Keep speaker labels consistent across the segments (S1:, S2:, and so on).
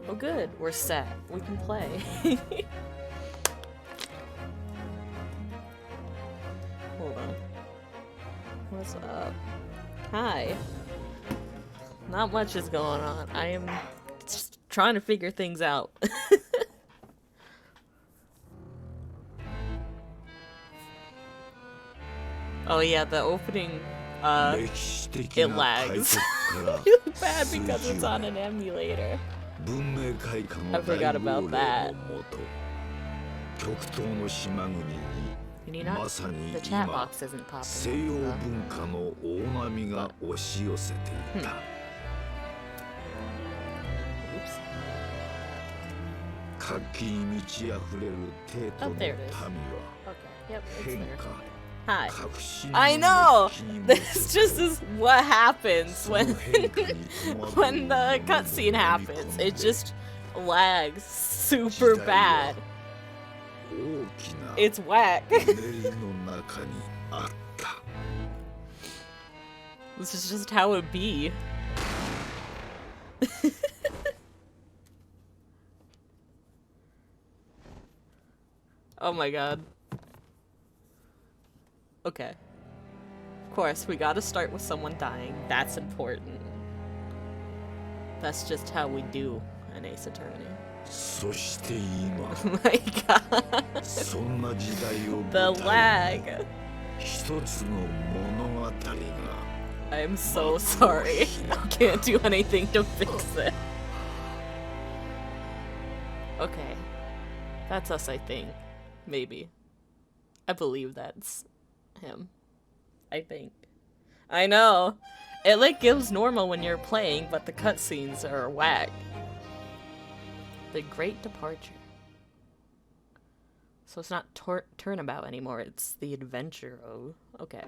S1: Oh good, we're set. We can play. Hold on. What's up? Hi. Not much is going on. I am just trying to figure things out. Oh yeah, the opening, it lags really bad because it's on an emulator. I forgot about that. And you know, the chat box isn't popping up. Oops. Oh, there it is. Okay, yep, it's there. Hi. I know! This just is what happens when when the cutscene happens. It just lags super bad. It's whack. This is just how it be. Oh my god. Okay. Of course, we gotta start with someone dying. That's important. That's just how we do an Ace Attorney. Oh my god. The lag. I'm so sorry. I can't do anything to fix it. Okay. That's us, I think. Maybe. I believe that's him. I think. I know! It like gives normal when you're playing, but the cutscenes are whack. The Great Departure. So it's not turnabout anymore, it's the adventure. Oh, okay.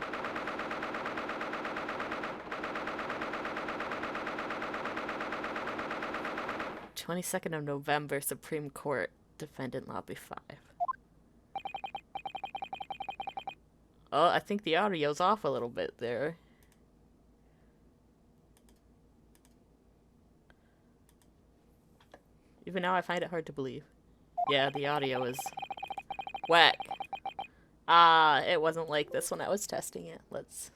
S1: "22nd of November, Supreme Court, Defendant Lobby 5. Oh, I think the audio's off a little bit there. Even now I find it hard to believe. Yeah, the audio is whack. Ah, it wasn't like this when I was testing it. Let's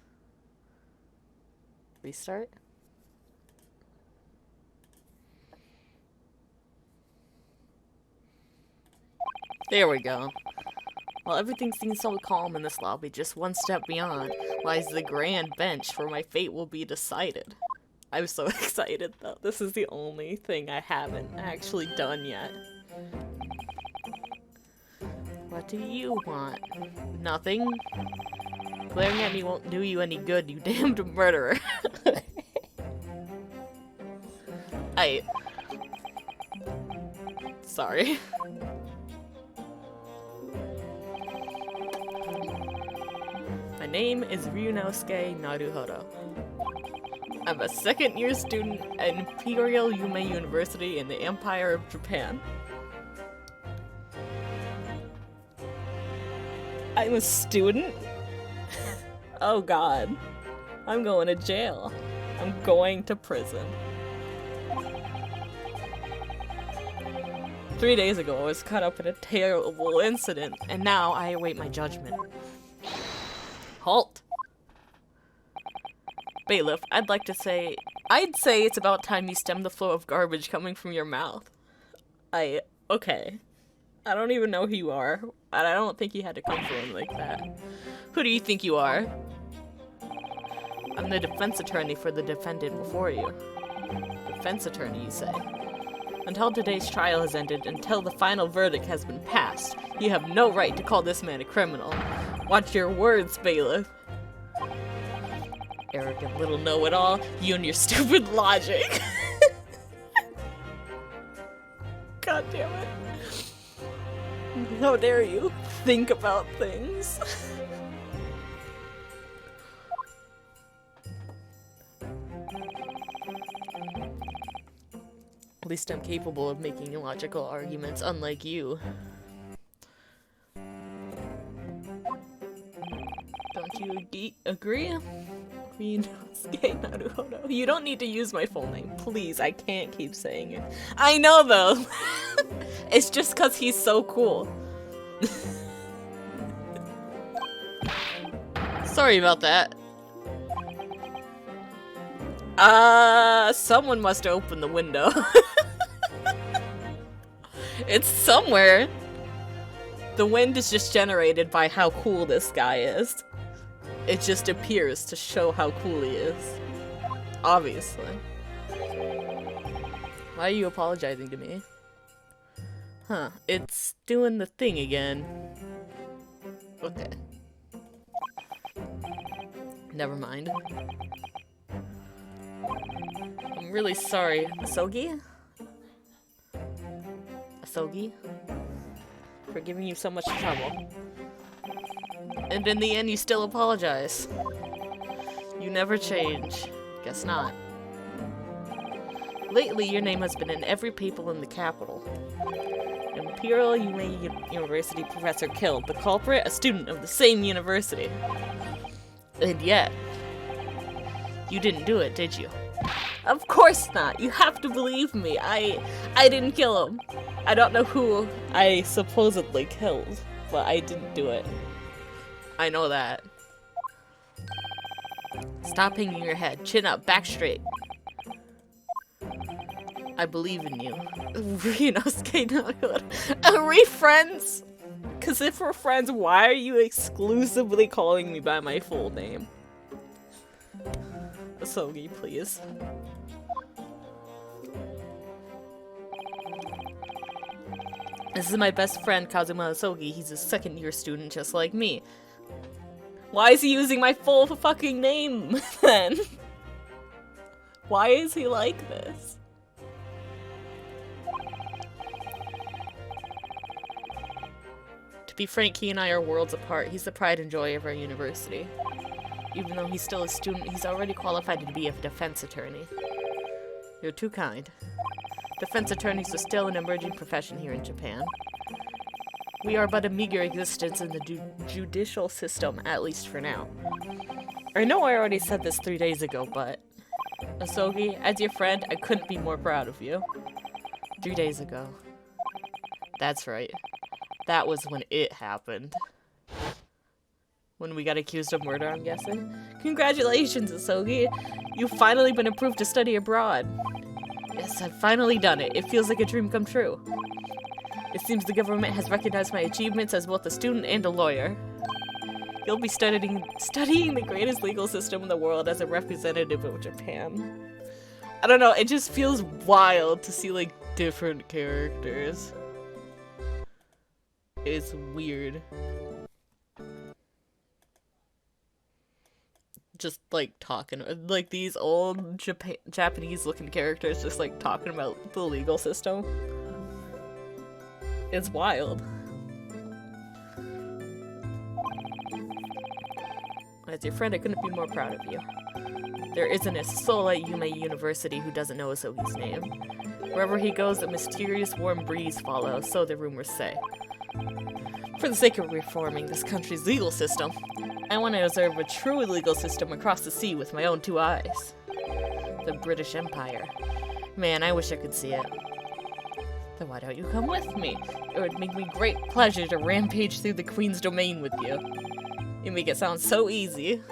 S1: restart. There we go. While everything seems so calm in this lobby, just one step beyond lies the grand bench where my fate will be decided. I'm so excited though. This is the only thing I haven't actually done yet. What do you want? Nothing? Glaring at me won't do you any good, you damned murderer. Sorry. My name is Ryunosuke Naruhodo. I'm a second-year student at Imperial Yume University in the Empire of Japan. I'm a student? Oh god. I'm going to jail. I'm going to prison. 3 days ago, I was caught up in a terrible incident, and now I await my judgment. Halt! Bailiff, I'd say it's about time you stem the flow of garbage coming from your mouth. Okay. I don't even know who you are, and I don't think you had to come for him like that. Who do you think you are? I'm the defense attorney for the defendant before you. Defense attorney, you say? Until today's trial has ended, until the final verdict has been passed, you have no right to call this man a criminal. Watch your words, bailiff. Arrogant little know-it-all, you and your stupid logic. God damn it. How dare you think about things? At least I'm capable of making logical arguments, unlike you. Don't you agree? Rinosuke Naruhodo. You don't need to use my full name. Please, I can't keep saying it. I know though. It's just cause he's so cool. Sorry about that. Someone must open the window. It's somewhere. The wind is just generated by how cool this guy is. It just appears to show how cool he is. Obviously. Why are you apologizing to me? Huh, it's doing the thing again. Okay. Never mind. I'm really sorry. Asogi? Asogi? For giving you so much trouble. And in the end, you still apologize. You never change. Guess not. Lately, your name has been in every paper in the capital. Imperial University professor killed. The culprit, a student of the same university. And yet, you didn't do it, did you? Of course not. You have to believe me. I didn't kill him. I don't know who I supposedly killed, but I didn't do it. I know that. Stop hanging your head. Chin up. Back straight. I believe in you. Are we friends? Because if we're friends, why are you exclusively calling me by my full name? Asogi, please. This is my best friend, Kazuma Asogi. He's a second-year student just like me. Why is he using my full fucking name, then? Why is he like this? To be frank, he and I are worlds apart. He's the pride and joy of our university. Even though he's still a student, he's already qualified to be a defense attorney. You're too kind. Defense attorneys are still an emerging profession here in Japan. We are but a meager existence in the judicial system, at least for now. I know I already said this 3 days ago, but... Asogi, as your friend, I couldn't be more proud of you. 3 days ago. That's right. That was when it happened. When we got accused of murder, I'm guessing. Congratulations, Asogi! You've finally been approved to study abroad. Yes, I've finally done it. It feels like a dream come true. It seems the government has recognized my achievements as both a student and a lawyer. You'll be studying the greatest legal system in the world as a representative of Japan. I don't know, it just feels wild to see, like, different characters. It's weird. Just, like, talking, like, these old Japanese-looking characters just, like, talking about the legal system. It's wild. As your friend, I couldn't be more proud of you. There isn't a soul at Yume University who doesn't know Asogi's name. Wherever he goes, a mysterious warm breeze follows, so the rumors say. For the sake of reforming this country's legal system, I want to observe a true legal system across the sea with my own 2 eyes. The British Empire. Man, I wish I could see it. Then why don't you come with me? It would make me great pleasure to rampage through the Queen's domain with you. You make it sound so easy.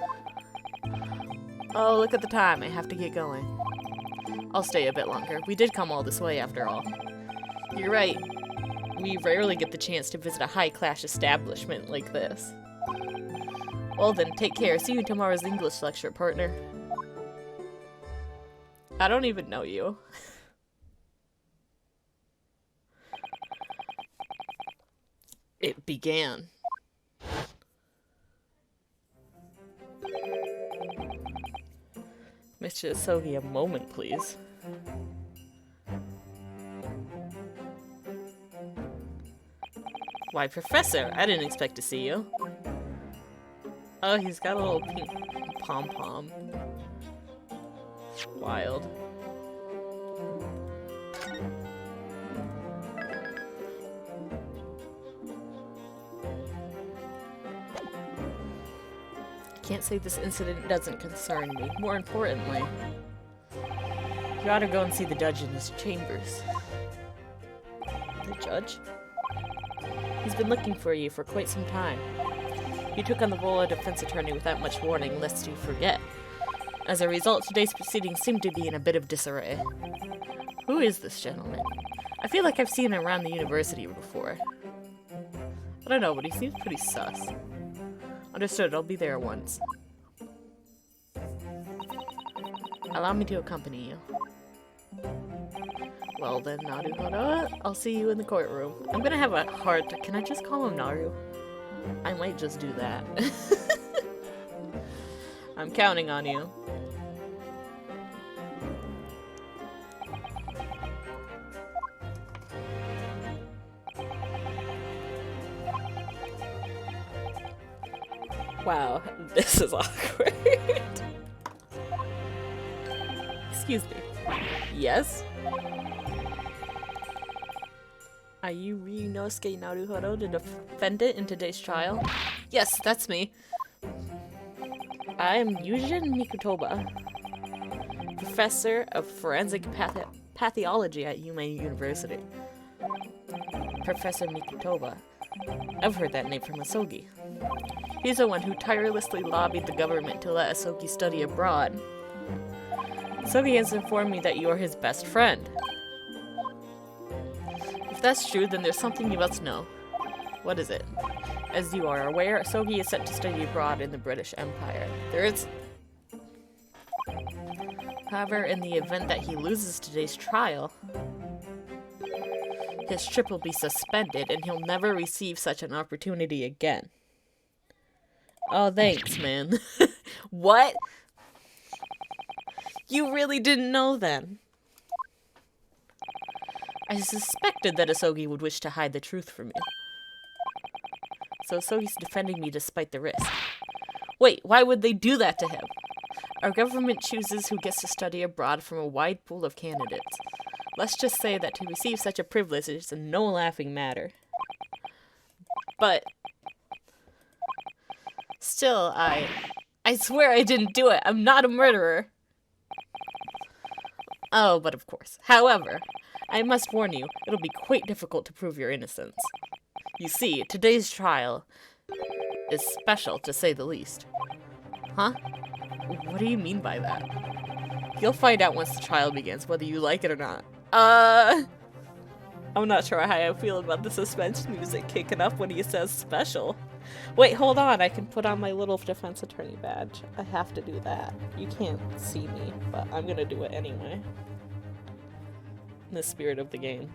S1: Oh, look at the time. I have to get going. I'll stay a bit longer. We did come all this way after all. You're right. We rarely get the chance to visit a high-class establishment like this. Well then, take care. See you in tomorrow's English lecture, partner. I don't even know you. It began. Mr. Asogi, a moment, please. Why, Professor, I didn't expect to see you. Oh, he's got a little pink pom-pom. Wild. can't say this incident doesn't concern me. More importantly, you ought to go and see the judge in his chambers. The judge? He's been looking for you for quite some time. You took on the role of defense attorney without much warning, lest you forget. As a result, today's proceedings seem to be in a bit of disarray. Who is this gentleman? I feel like I've seen him around the university before. I don't know, but he seems pretty sus. Understood, I'll be there at once. Allow me to accompany you. Well then, Naruhodo, I'll see you in the courtroom. I'm gonna have a hard time. Can I just call him Naru? I might just do that. I'm counting on you. Wow, this is awkward. Excuse me. Yes? Are you Ryunosuke Naruhodo, the defendant in today's trial? Yes, that's me. I am Yujin Mikutoba, professor of forensic pathology at Yuma University. Professor Mikutoba. I've heard that name from Asogi. He's the one who tirelessly lobbied the government to let Asogi study abroad. Asogi has informed me that you are his best friend. If that's true, then there's something you must know. What is it? As you are aware, Asogi is set to study abroad in the British Empire. However, in the event that he loses today's trial, his trip will be suspended and he'll never receive such an opportunity again. Oh, thanks, man. What? You really didn't know then? I suspected that Asogi would wish to hide the truth from you. So Asogi's defending me despite the risk. Wait, why would they do that to him? Our government chooses who gets to study abroad from a wide pool of candidates. Let's just say that to receive such a privilege is no laughing matter. But still, I swear I didn't do it. I'm not a murderer. Oh, but of course. However, I must warn you, it'll be quite difficult to prove your innocence. You see, today's trial is special, to say the least. Huh? What do you mean by that? You'll find out once the trial begins, whether you like it or not. I'm not sure how I feel about the suspense music kicking up when he says special. Wait, hold on, I can put on my little defense attorney badge. I have to do that. You can't see me, but I'm gonna do it anyway. In the spirit of the game.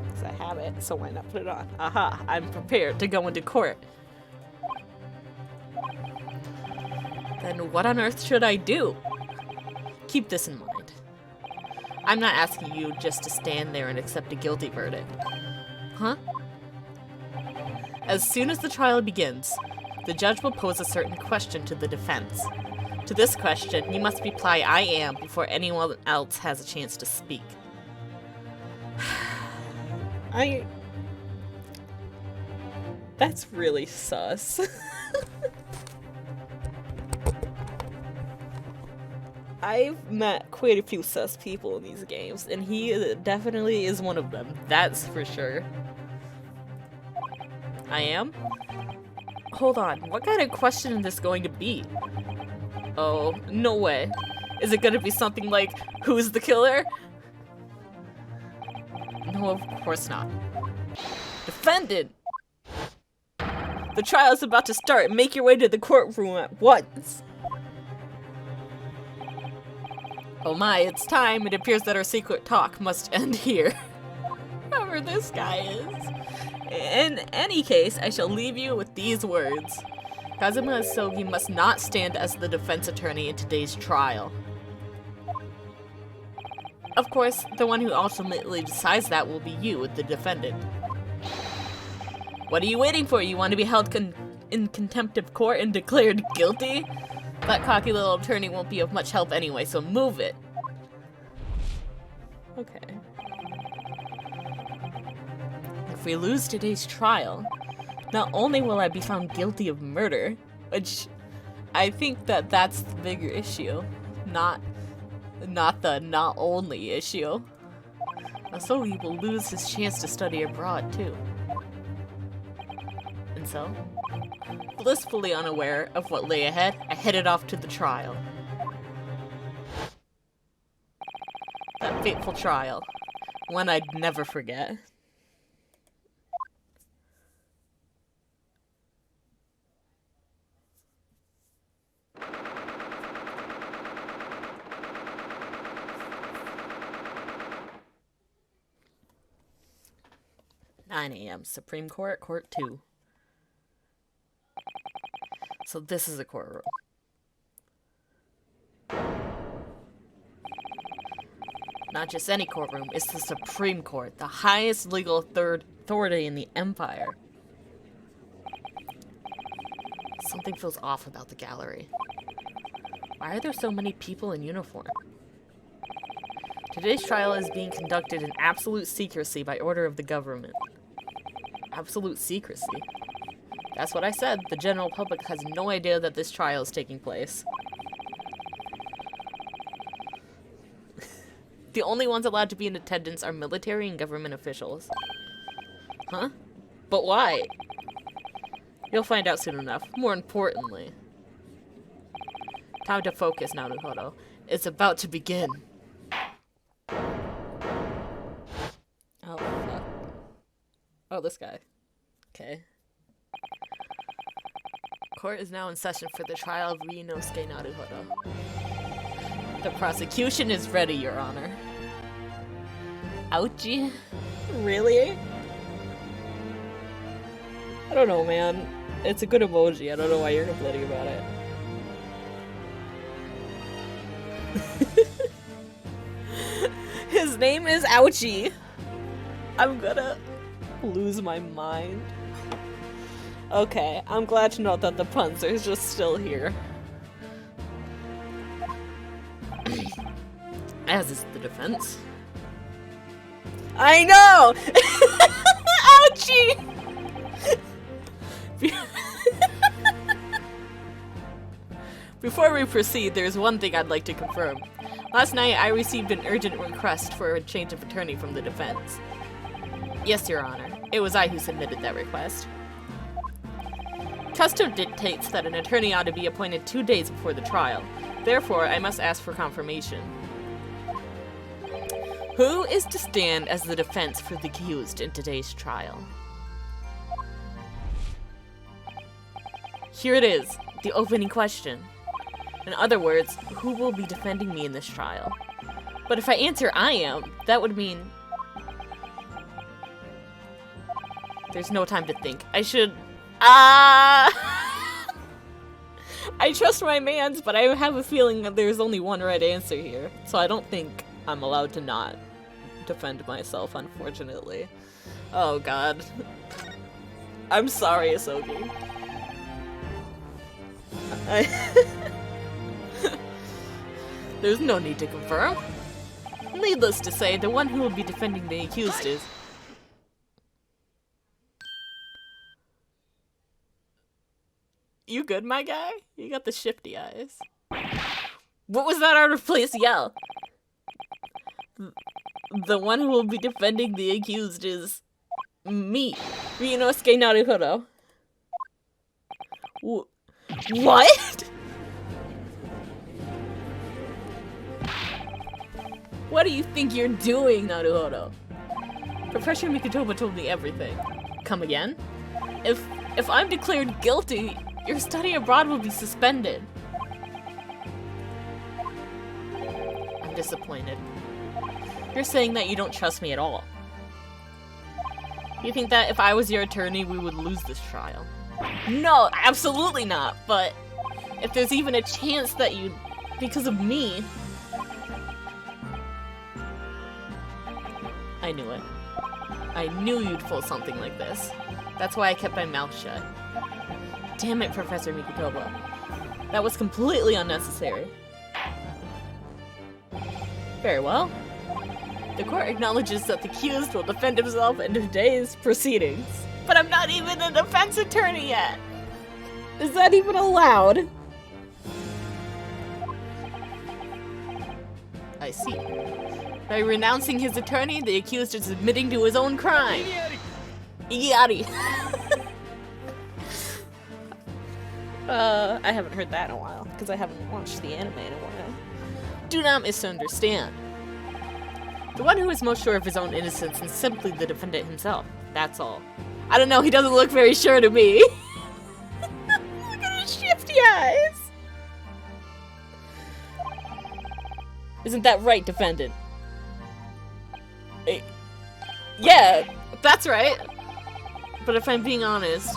S1: Because I have it, so why not put it on? Aha, I'm prepared to go into court. Then what on earth should I do? Keep this in mind. I'm not asking you just to stand there and accept a guilty verdict. Huh? As soon as the trial begins, the judge will pose a certain question to the defense. To this question, you must reply, "I am," before anyone else has a chance to speak. That's really sus. I've met quite a few sus people in these games, and he definitely is one of them. That's for sure. I am? Hold on, what kind of question is this going to be? Oh, no way. Is it gonna be something like, who's the killer? No, of course not. Defendant! The trial is about to start. Make your way to the courtroom at once. Oh my, it's time. It appears that our secret talk must end here. Whoever this guy is. In any case, I shall leave you with these words. Kazuma Asogi must not stand as the defense attorney in today's trial. Of course, the one who ultimately decides that will be you, the defendant. What are you waiting for? You want to be held in contempt of court and declared guilty? That cocky little attorney won't be of much help anyway, so move it. Okay. If we lose today's trial, Not only will I be found guilty of murder, which I think that that's the bigger issue, not the not only issue. So he will lose his chance to study abroad too. And so, blissfully unaware of what lay ahead, I headed off to the trial. That fateful trial. One I'd never forget. (9 a.m. Supreme Court, Court 2. So this is a courtroom. Not just any courtroom, it's the Supreme Court, the highest legal authority in the Empire. Something feels off about the gallery. Why are there so many people in uniform? Today's trial is being conducted in absolute secrecy by order of the government. Absolute secrecy? That's what I said. The general public has no idea that this trial is taking place. The only ones allowed to be in attendance are military and government officials. Huh? But why? You'll find out soon enough. More importantly. Time to focus now, Naruhodo. It's about to begin. Oh, fuck. Oh, this guy. Okay. Court is now in session for the trial of Ryunosuke Naruhodo. The prosecution is ready, Your Honor. Ouchie? Really? I don't know, man. It's a good emoji. I don't know why you're complaining about it. His name is Ouchie. I'm gonna lose my mind. Okay, I'm glad to know that the puns are just still here. As is the defense. I know! Ouchie! Before we proceed, there's one thing I'd like to confirm. Last night, I received an urgent request for a change of attorney from the defense. Yes, Your Honor. It was I who submitted that request. Custom dictates that an attorney ought to be appointed 2 days before the trial. Therefore, I must ask for confirmation. Who is to stand as the defense for the accused in today's trial? Here it is, the opening question. In other words, who will be defending me in this trial? But if I answer I am, that would mean... There's no time to think. I should... I trust my mans, but I have a feeling that there's only one right answer here. So I don't think I'm allowed to not defend myself, unfortunately. Oh god. I'm sorry, Asogi. There's no need to confirm. Needless to say, the one who will be defending the accused is... You good, my guy? You got the shifty eyes. What was that out of place yell? The one who will be defending the accused is... me, Ryunosuke Naruhodo. What? What do you think you're doing, Naruhodo? Professor Mikotoba told me everything. Come again? If I'm declared guilty, your study abroad will be suspended. I'm disappointed. You're saying that you don't trust me at all. You think that if I was your attorney, we would lose this trial? No, absolutely not, but if there's even a chance that you'd, because of me... I knew it. I knew you'd pull something like this. That's why I kept my mouth shut. Damn it, Professor Mikotoba. That was completely unnecessary. Very well. The court acknowledges that the accused will defend himself in today's proceedings. But I'm not even a defense attorney yet! Is that even allowed? I see. By renouncing his attorney, the accused is admitting to his own crime. Igiyari. I haven't heard that in a while, because I haven't watched the anime in a while. Do not misunderstand. The one who is most sure of his own innocence is simply the defendant himself. That's all. I don't know, he doesn't look very sure to me. Look at his shifty eyes. Isn't that right, defendant? Yeah, that's right. But if I'm being honest,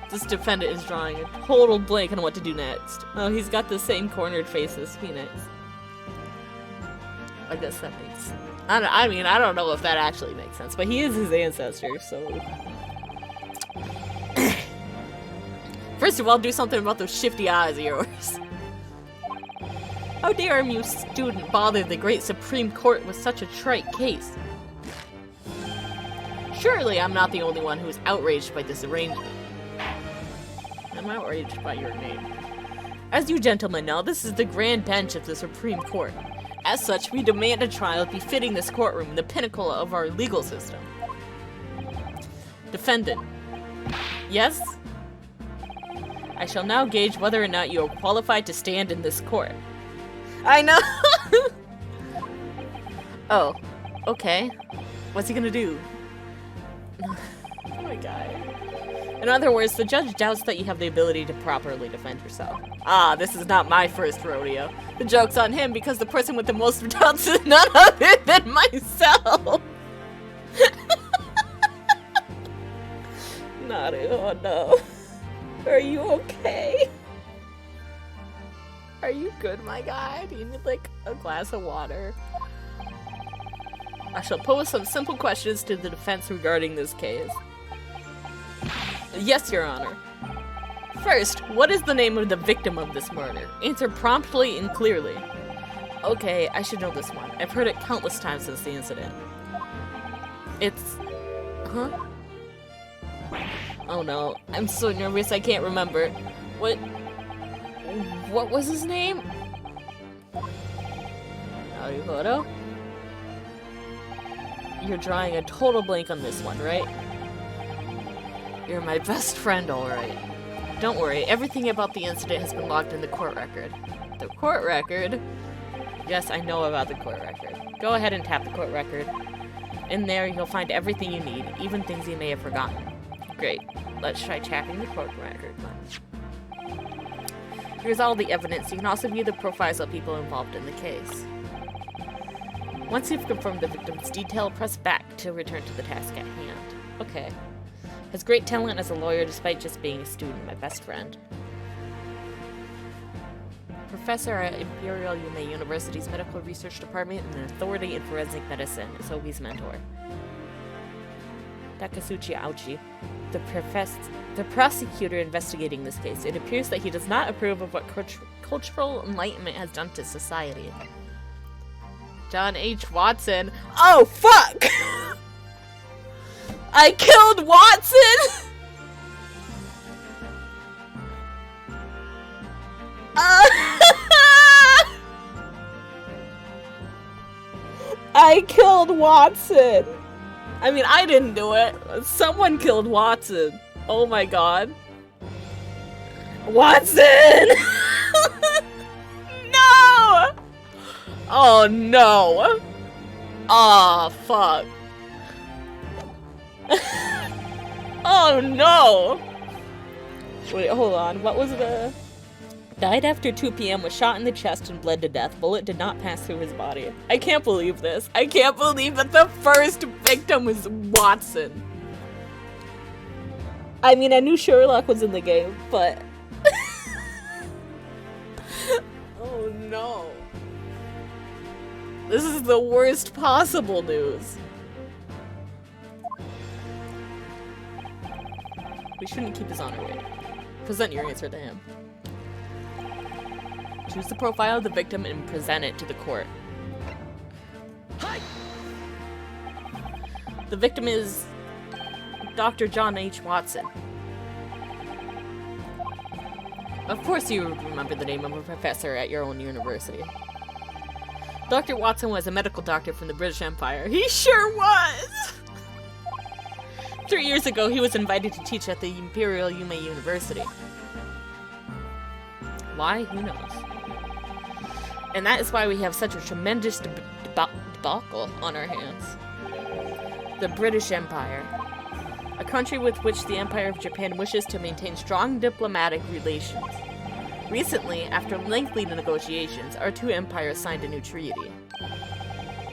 S1: this defendant is drawing a total blank on what to do next. Oh, he's got the same cornered face as Phoenix. I guess that makes... I mean, I don't know if that actually makes sense, but he is his ancestor, so... First of all, do something about those shifty eyes of yours. How dare you, student, bother the great Supreme Court with such a trite case? Surely I'm not the only one who is outraged by this arrangement. I'm outraged by your name. As you gentlemen know, this is the grand bench of the Supreme Court. As such, we demand a trial befitting this courtroom, the pinnacle of our legal system. Defendant. Yes? I shall now gauge whether or not you are qualified to stand in this court. I know! Oh, okay. What's he gonna do? Oh my god. In other words, the judge doubts that you have the ability to properly defend yourself. Ah, this is not my first rodeo. The joke's on him because the person with the most doubts is none other than myself! Naru, oh no. Are you okay? Are you good, my guy? Do you need, like, a glass of water? I shall pose some simple questions to the defense regarding this case. Yes, Your Honor. First, what is the name of the victim of this murder? Answer promptly and clearly. Okay, I should know this one. I've heard it countless times since the incident. It's... Huh? Oh no, I'm so nervous I can't remember. What was his name? Naruhodo? You're drawing a total blank on this one, right? You're my best friend, alright. Don't worry, everything about the incident has been logged in the court record. The court record? Yes, I know about the court record. Go ahead and tap the court record. In there, you'll find everything you need, even things you may have forgotten. Great. Let's try tapping the court record. Here's all the evidence. You can also view the profiles of people involved in the case. Once you've confirmed the victim's detail, press back to return to the task at hand. Okay. Has great talent as a lawyer despite just being a student, my best friend. Professor at Imperial Yume University's Medical Research Department and an authority in forensic medicine is Obi's mentor. Takasuchi Auchi, the prosecutor investigating this case. It appears that he does not approve of what cultural enlightenment has done to society. John H. Watson. Oh, fuck! I killed Watson! I killed Watson! I mean, I didn't do it. Someone killed Watson. Oh my god. Watson! No! Oh no! Oh fuck. Oh no! Wait, hold on. What was the... Died after 2 p.m., was shot in the chest and bled to death. Bullet did not pass through his body. I can't believe this. I can't believe that the first victim was Watson. I mean, I knew Sherlock was in the game, but... Oh no. This is the worst possible news. We shouldn't keep his honor away. Present your answer to him. Choose the profile of the victim and present it to the court. The victim is Dr. John H. Watson. Of course you remember the name of a professor at your own university. Dr. Watson was a medical doctor from the British Empire. He sure was! 3 years ago, he was invited to teach at the Imperial hYPE University. Why? Who knows? And that is why we have such a tremendous debacle on our hands. The British Empire. A country with which the Empire of Japan wishes to maintain strong diplomatic relations. Recently, after lengthy negotiations, our two empires signed a new treaty.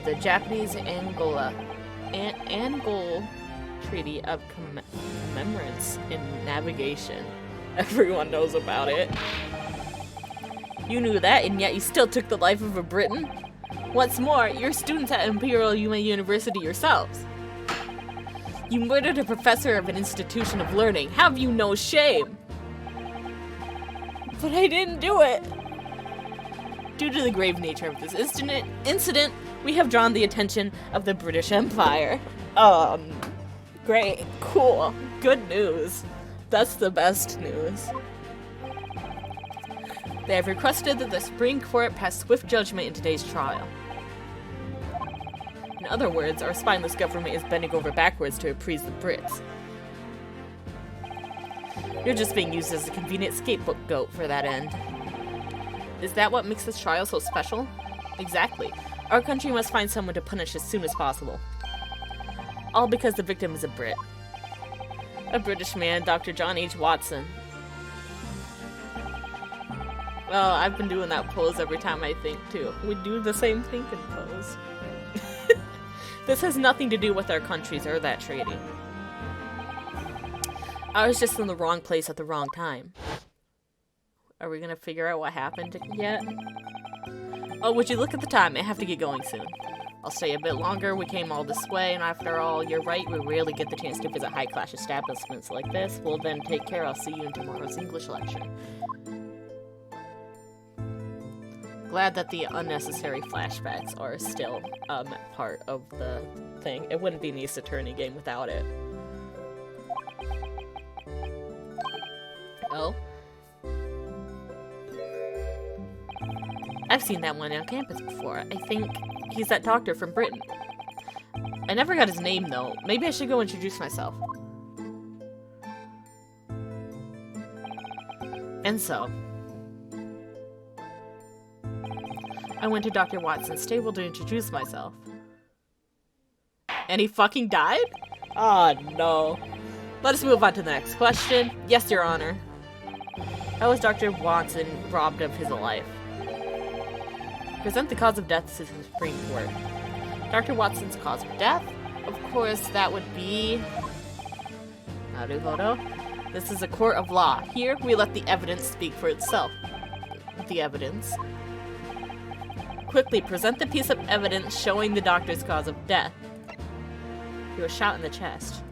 S1: The Japanese-Angol Treaty of Commerce in Navigation. Everyone knows about it. You knew that, and yet you still took the life of a Briton? What's more, you're students at Imperial hYPE University yourselves. You murdered a professor of an institution of learning. Have you no shame? But I didn't do it. Due to the grave nature of this incident, we have drawn the attention of the British Empire. Great. Cool. Good news. That's the best news. They have requested that the Supreme Court pass swift judgment in today's trial. In other words, our spineless government is bending over backwards to appease the Brits. You're just being used as a convenient scapegoat for that end. Is that what makes this trial so special? Exactly. Our country must find someone to punish as soon as possible. All because the victim is a Brit. A British man, Dr. John H. Watson. Well, I've been doing that pose every time I think, too. We do the same thinking pose. This has nothing to do with our countries or that treaty. I was just in the wrong place at the wrong time. Are we gonna figure out what happened yet? Oh, would you look at the time? I have to get going soon. I'll stay a bit longer. We came all this way, and after all, you're right, we rarely get the chance to visit high-class establishments like this. Well then, take care. I'll see you in tomorrow's English lecture. Glad that the unnecessary flashbacks are still part of the thing. It wouldn't be an Ace Attorney game without it. Oh? I've seen that one on campus before. I think he's that doctor from Britain. I never got his name though. Maybe I should go introduce myself. And so, I went to Dr. Watson's stable to introduce myself. And he fucking died? Oh no. Let us move on to the next question. Yes, Your Honor. How was Dr. Watson robbed of his life? Present the cause of death to the Supreme Court. Dr. Watson's cause of death? Of course, that would be... Naruhodo. This is a court of law. Here, we let the evidence speak for itself. The evidence. Quickly, present the piece of evidence showing the doctor's cause of death. He was shot in the chest.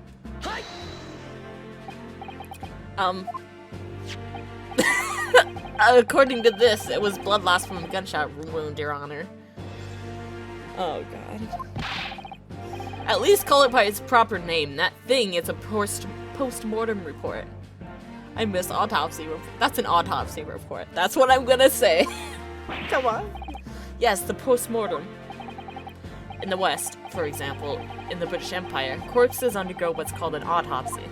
S1: According to this, it was blood loss from a gunshot wound, Your Honor. Oh, God. At least call it by its proper name. That thing is a post-mortem report. I miss autopsy report. That's an autopsy report. That's what I'm gonna say. Come on. Yes, the post-mortem. In the West, for example, in the British Empire, corpses undergo what's called an autopsy.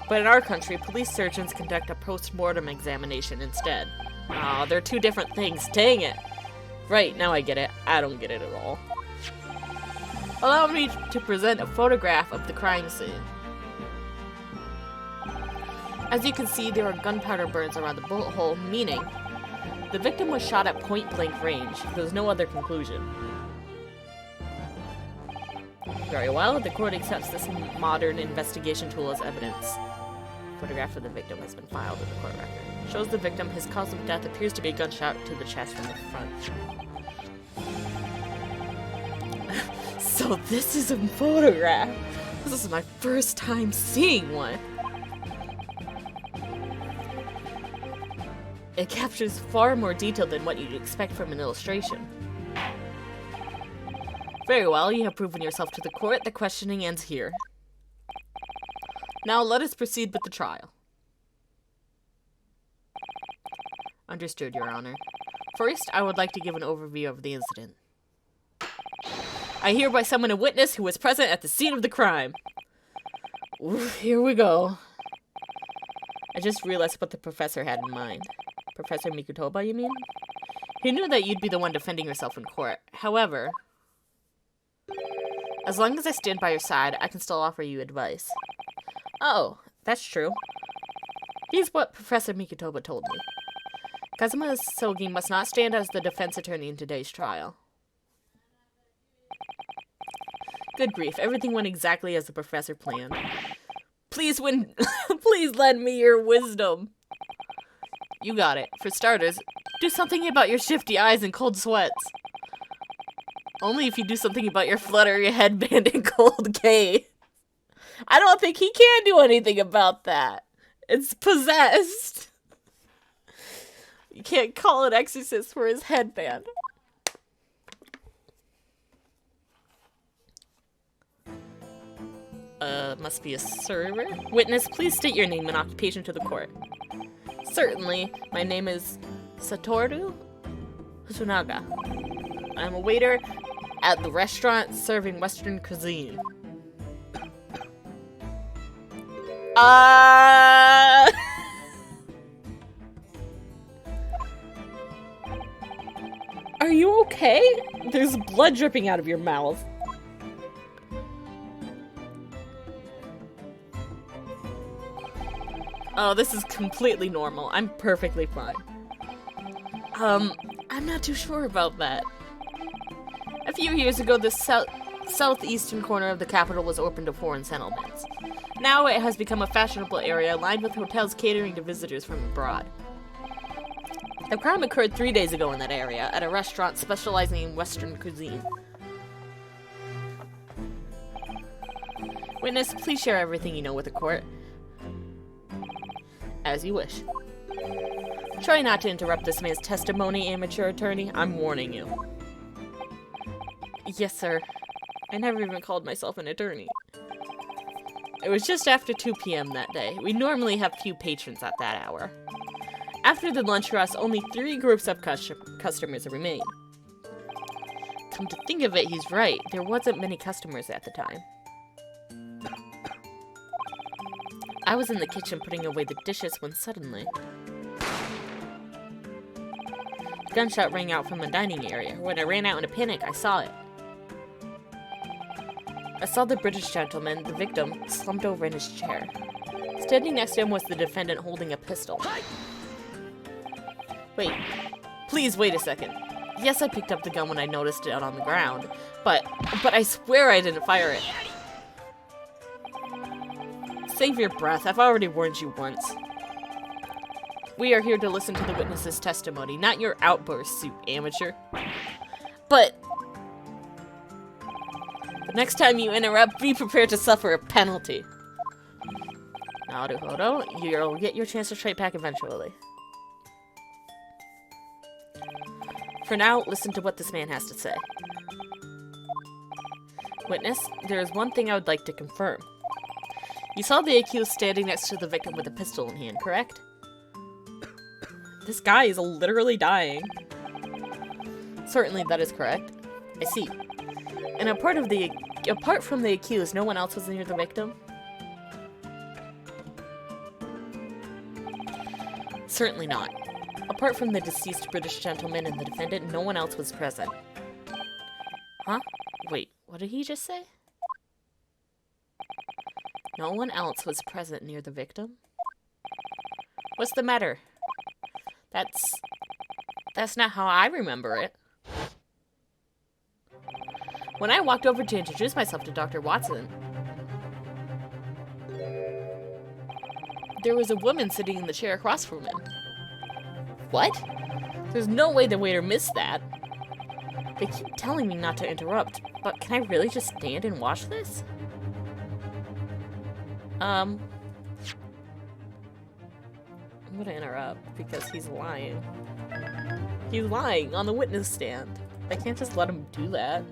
S1: But in our country, police surgeons conduct a post-mortem examination instead. Aw, they're two different things. Dang it. Right, now I get it. I don't get it at all. Allow me to present a photograph of the crime scene. As you can see, there are gunpowder burns around the bullet hole, meaning the victim was shot at point-blank range. There's no other conclusion. Very well, the court accepts this modern investigation tool as evidence. Photograph of the victim has been filed in the court record. Shows the victim his cause of death appears to be a gunshot to the chest from the front. So this is a photograph. This is my first time seeing one. It captures far more detail than what you'd expect from an illustration. Very well, you have proven yourself to the court. The questioning ends here. Now let us proceed with the trial. Understood, Your Honor. First, I would like to give an overview of the incident. I hereby summon a witness who was present at the scene of the crime. Oof, here we go. I just realized what the professor had in mind. Professor Mikutoba, you mean? He knew that you'd be the one defending yourself in court. However, as long as I stand by your side, I can still offer you advice. Oh, that's true. Here's what Professor Mikutoba told me. Kazuma Sogi must not stand as the defense attorney in today's trial. Good grief, everything went exactly as the professor planned. Please please lend me your wisdom. You got it. For starters, do something about your shifty eyes and cold sweats. Only if you do something about your fluttery headband and cold gaze. I don't think he can do anything about that. It's possessed. You can't call an exorcist for his headband. Must be a server. Witness, please state your name and occupation to the court. Certainly. My name is Satoru Tsunaga. I'm a waiter at the restaurant serving Western cuisine. Are you okay? There's blood dripping out of your mouth. Oh, this is completely normal. I'm perfectly fine. I'm not too sure about that. A few years ago, the southeastern corner of the capital was open to foreign settlements. Now it has become a fashionable area lined with hotels catering to visitors from abroad. The crime occurred 3 days ago in that area, at a restaurant specializing in Western cuisine. Witness, please share everything you know with the court. As you wish. Try not to interrupt this man's testimony, amateur attorney. I'm warning you. Yes, sir. I never even called myself an attorney. It was just after 2 p.m. that day. We normally have few patrons at that hour. After the lunch rush, only 3 groups of customers remain. Come to think of it, he's right. There wasn't many customers at the time. I was in the kitchen putting away the dishes when suddenly... a gunshot rang out from the dining area. When I ran out in a panic, I saw it. I saw the British gentleman, the victim, slumped over in his chair. Standing next to him was the defendant holding a pistol. Wait. Please wait a second. Yes, I picked up the gun when I noticed it on the ground, but I swear I didn't fire it. Save your breath. I've already warned you once. We are here to listen to the witness's testimony, not your outbursts, you amateur. But the next time you interrupt, be prepared to suffer a penalty. Naruhodo, you'll get your chance to strike back eventually. For now, listen to what this man has to say. Witness, there is one thing I would like to confirm. You saw the accused standing next to the victim with a pistol in hand, correct? This guy is literally dying. Certainly that is correct. I see. And apart from the accused, no one else was near the victim? Certainly not. Apart from the deceased British gentleman and the defendant, no one else was present. Huh? Wait, what did he just say? No one else was present near the victim? What's the matter? That's not how I remember it. When I walked over to introduce myself to Dr. Watson, there was a woman sitting in the chair across from him. What? There's no way the waiter missed that. They keep telling me not to interrupt, but can I really just stand and watch this? I'm gonna interrupt because he's lying. He's lying on the witness stand. I can't just let him do that.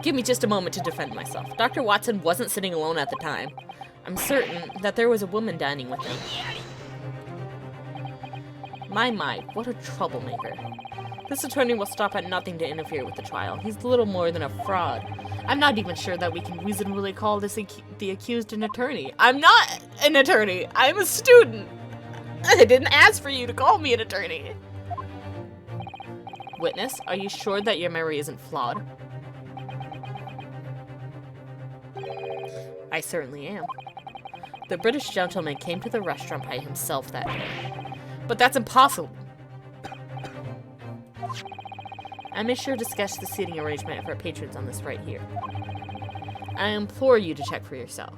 S1: Give me just a moment to defend myself. Dr. Watson wasn't sitting alone at the time. I'm certain that there was a woman dining with him. My, what a troublemaker. This attorney will stop at nothing to interfere with the trial. He's little more than a fraud. I'm not even sure that we can reasonably call the accused an attorney. I'm not an attorney. I'm a student. I didn't ask for you to call me an attorney. Witness, are you sure that your memory isn't flawed? I certainly am. The British gentleman came to the restaurant by himself that day. But that's impossible. I made sure to sketch the seating arrangement for patrons on this right here. I implore you to check for yourself.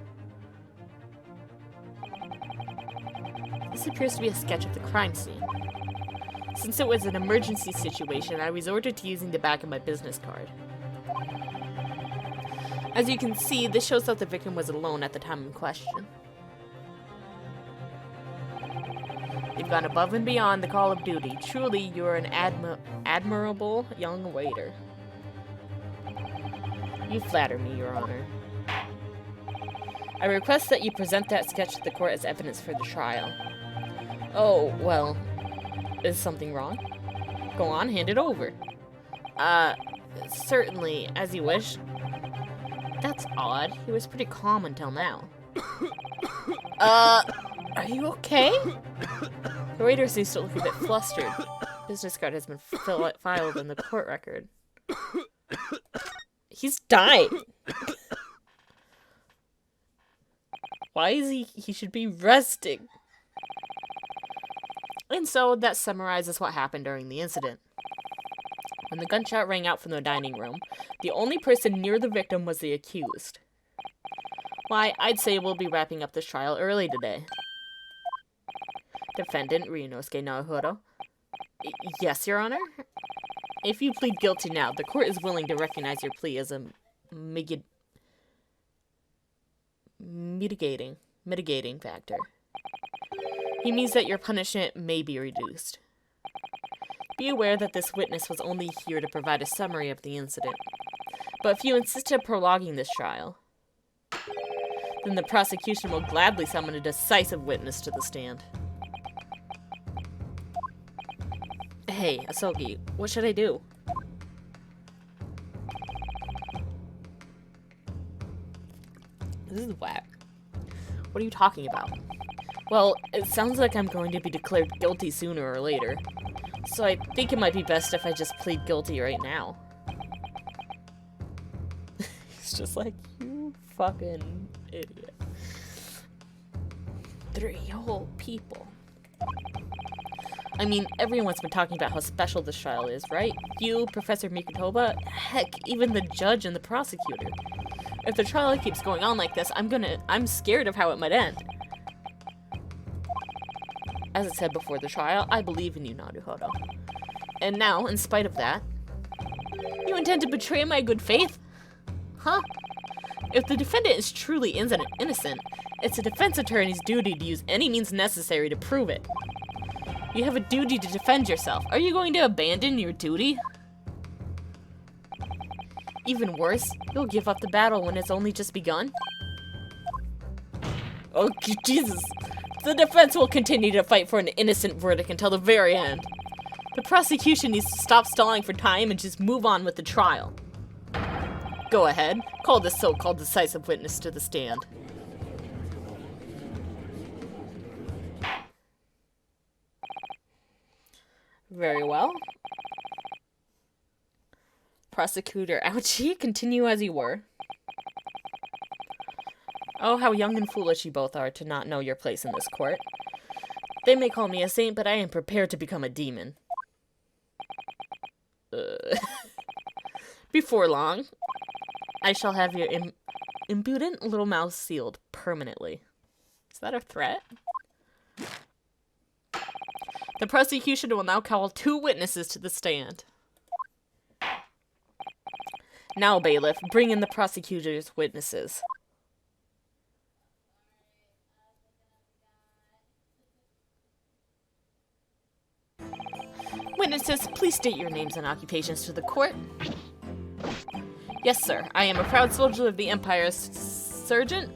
S1: This appears to be a sketch of the crime scene. Since it was an emergency situation, I resorted to using the back of my business card. As you can see, this shows that the victim was alone at the time in question. You've gone above and beyond the call of duty. Truly, you're an admirable young waiter. You flatter me, Your Honor. I request that you present that sketch to the court as evidence for the trial. Oh, well, is something wrong? Go on, hand it over. Certainly, as you wish. That's odd. He was pretty calm until now. Are you okay? The waiter seems to look a bit flustered. Business card has been filed in the court record. He's dying. Why is he should be resting? And so that summarizes what happened during the incident. When the gunshot rang out from the dining room, the only person near the victim was the accused. Why, I'd say we'll be wrapping up this trial early today. Defendant Ryunosuke Naruhodo. Yes, Your Honor? If you plead guilty now, the court is willing to recognize your plea as a mitigating factor. He means that your punishment may be reduced. Be aware that this witness was only here to provide a summary of the incident. But if you insist on prolonging this trial, then the prosecution will gladly summon a decisive witness to the stand. Hey, Asogi, what should I do? This is whack. What are you talking about? Well, it sounds like I'm going to be declared guilty sooner or later. So I think it might be best if I just plead guilty right now. He's just like, you fucking idiot. 3 whole people. I mean, everyone's been talking about how special this trial is, right? You, Professor Mikotoba, heck, even the judge and the prosecutor. If the trial keeps going on like this, I'm scared of how it might end. As I said before the trial, I believe in you, Naruhodo. And now, in spite of that, you intend to betray my good faith? Huh? If the defendant is truly innocent, it's a defense attorney's duty to use any means necessary to prove it. You have a duty to defend yourself. Are you going to abandon your duty? Even worse, you'll give up the battle when it's only just begun? Oh, Jesus. The defense will continue to fight for an innocent verdict until the very end. The prosecution needs to stop stalling for time and just move on with the trial. Go ahead, call this so-called decisive witness to the stand. Very well. Prosecutor Ouchie, continue as you were. Oh, how young and foolish you both are to not know your place in this court. They may call me a saint, but I am prepared to become a demon. Before long, I shall have your impudent little mouth sealed permanently. Is that a threat? The prosecution will now call 2 witnesses to the stand. Now, bailiff, bring in the prosecutor's witnesses. Witnesses, please state your names and occupations to the court. Yes, sir. I am a proud soldier of the Empire's Sergeant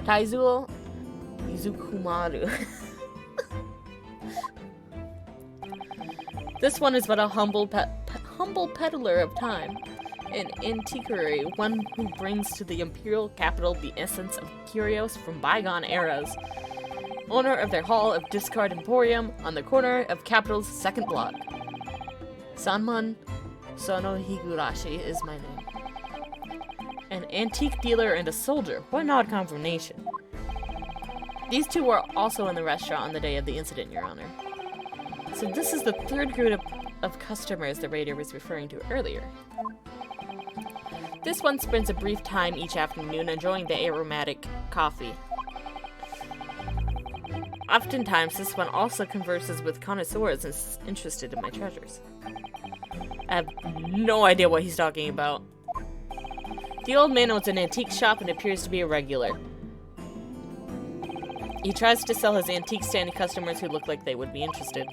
S1: Taizuo Izukumaru. This one is but a humble peddler of time, an antiquary, one who brings to the imperial capital the essence of curios from bygone eras. Owner of their Hall of Discard Emporium on the corner of Capital's second block. Sanman Sono Higurashi is my name. An antique dealer and a soldier. What an odd combination. These two were also in the restaurant on the day of the incident, Your Honor. So this is the third group of customers the raider was referring to earlier. This one spends a brief time each afternoon enjoying the aromatic coffee. Oftentimes, this one also converses with connoisseurs and is interested in my treasures. I have no idea what he's talking about. The old man owns an antique shop and appears to be a regular. He tries to sell his antiques to any customers who look like they would be interested.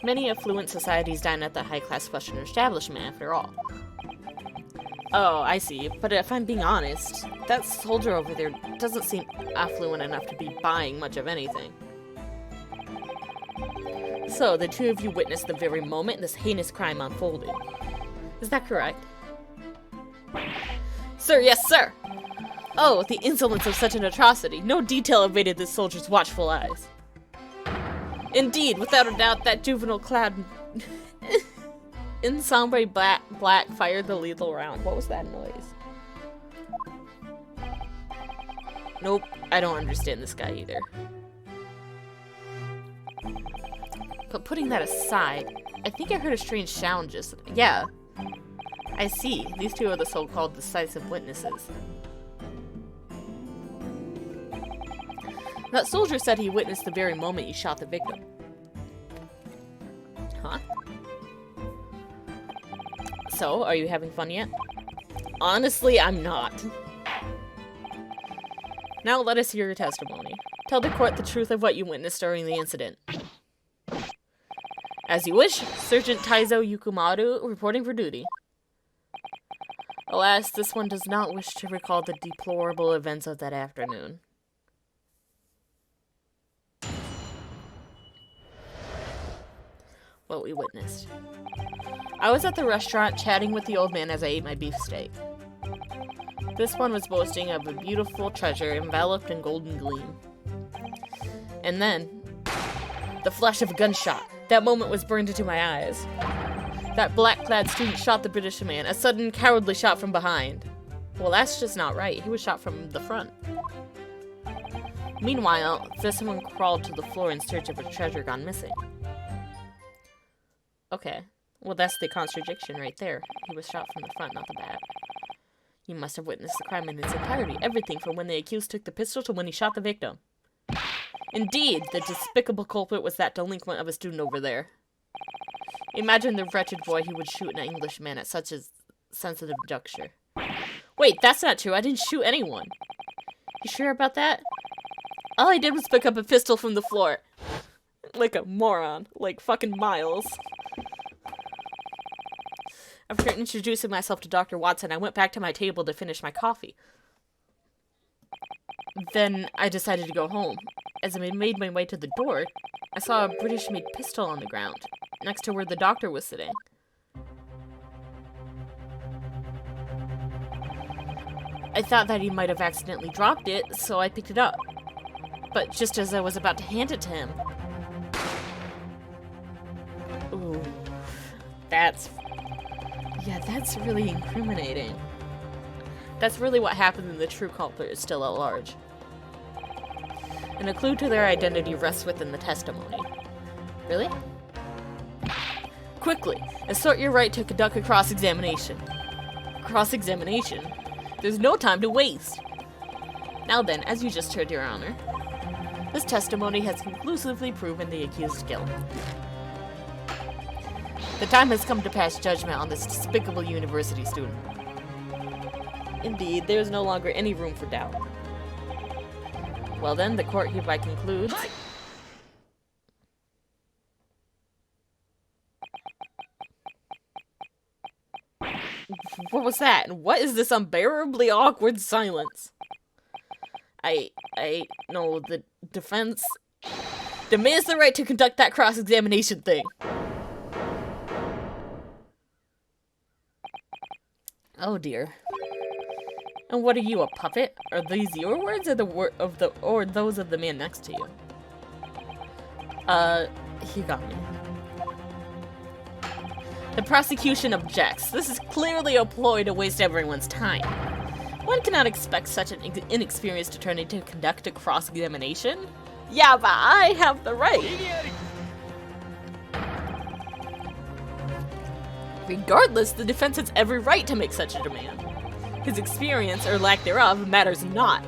S1: Many affluent societies dine at the high-class Western establishment, after all. Oh, I see. But if I'm being honest, that soldier over there doesn't seem affluent enough to be buying much of anything. So, the two of you witnessed the very moment this heinous crime unfolded. Is that correct? Sir, yes, sir! Oh, the insolence of such an atrocity. No detail evaded this soldier's watchful eyes. Indeed, without a doubt, that juvenile clad in sombre black fired the lethal round. What was that noise? Nope, I don't understand this guy either. But putting that aside, I think I heard a strange sound just... Yeah. I see. These two are the so-called decisive witnesses. That soldier said he witnessed the very moment you shot the victim. Huh? So, are you having fun yet? Honestly, I'm not. Now let us hear your testimony. Tell the court the truth of what you witnessed during the incident. As you wish, Sergeant Taizo Yukumaru, reporting for duty. Alas, this one does not wish to recall the deplorable events of that afternoon. What we witnessed. I was at the restaurant chatting with the old man as I ate my beefsteak. This one was boasting of a beautiful treasure enveloped in golden gleam. And then, the flash of a gunshot. That moment was burned into my eyes. That black-clad student shot the British man, a sudden cowardly shot from behind. Well, that's just not right. He was shot from the front. Meanwhile, this one crawled to the floor in search of a treasure gone missing. Okay. Well, that's the contradiction right there. He was shot from the front, not the back. You must have witnessed the crime in its entirety. Everything from when the accused took the pistol to when he shot the victim. Indeed, the despicable culprit was that delinquent of a student over there. Imagine the wretched boy who would shoot an Englishman at such a sensitive juncture. Wait, that's not true. I didn't shoot anyone. You sure about that? All I did was pick up a pistol from the floor. Like a moron. Like fucking Miles. After introducing myself to Dr. Watson, I went back to my table to finish my coffee. Then I decided to go home. As I made my way to the door, I saw a British-made pistol on the ground, next to where the doctor was sitting. I thought that he might have accidentally dropped it, so I picked it up. But just as I was about to hand it to him... Ooh. Yeah, that's really incriminating. That's really what happened when the true culprit is still at large. And a clue to their identity rests within the testimony. Really? Quickly, assert your right to conduct a cross-examination. Cross-examination? There's no time to waste! Now then, as you just heard, Your Honor, this testimony has conclusively proven the accused's guilt. The time has come to pass judgment on this despicable university student. Indeed, there is no longer any room for doubt. Well then, the court hereby concludes... What was that? And what is this unbearably awkward silence? I know the defense demands the right to conduct that cross-examination thing. Oh dear. And what are you, a puppet? Are these your words or those of the man next to you? You got me. The prosecution objects. This is clearly a ploy to waste everyone's time. One cannot expect such an inexperienced attorney to conduct a cross-examination. Yeah, but I have the right. Regardless, the defense has every right to make such a demand. His experience, or lack thereof, matters not.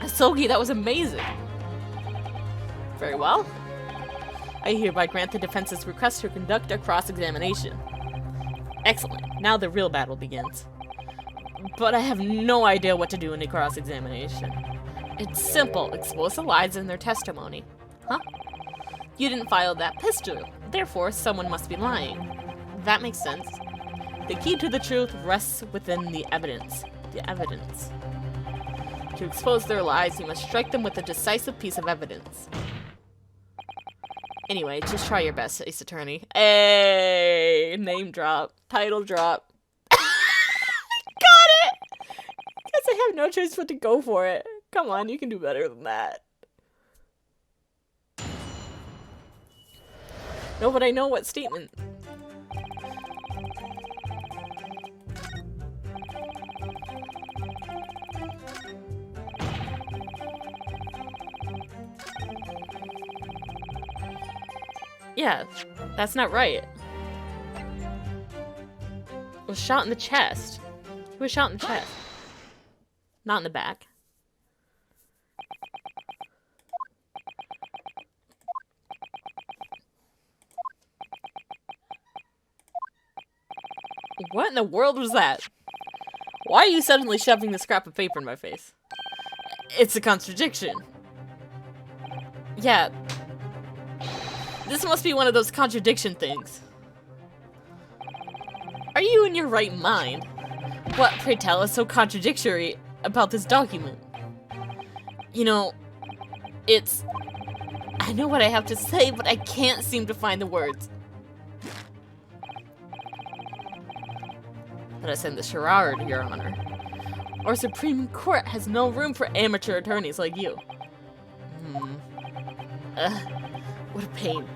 S1: Sogi, that was amazing. Very well. I hereby grant the defense's request to conduct a cross-examination. Excellent. Now the real battle begins. But I have no idea what to do in a cross-examination. It's simple. Expose the lies in their testimony. Huh? You didn't file that pistol. Therefore, someone must be lying. That makes sense. The key to the truth rests within the evidence. The evidence. To expose their lies, you must strike them with a decisive piece of evidence. Anyway, just try your best, Ace Attorney. Hey! Name drop. Title drop. Got it! Guess I have no choice but to go for it. Come on, you can do better than that. No, but I know what statement. Yeah, that's not right. Was shot in the chest. He was shot in the chest. Not in the back. What in the world was that? Why are you suddenly shoving the scrap of paper in my face? It's a contradiction. Yeah. This must be one of those contradiction things. Are you in your right mind? What, pray tell, is so contradictory about this document? You know, it's... I know what I have to say, but I can't seem to find the words. Let us end the charade, Your Honor. Our Supreme Court has no room for amateur attorneys like you. What a pain.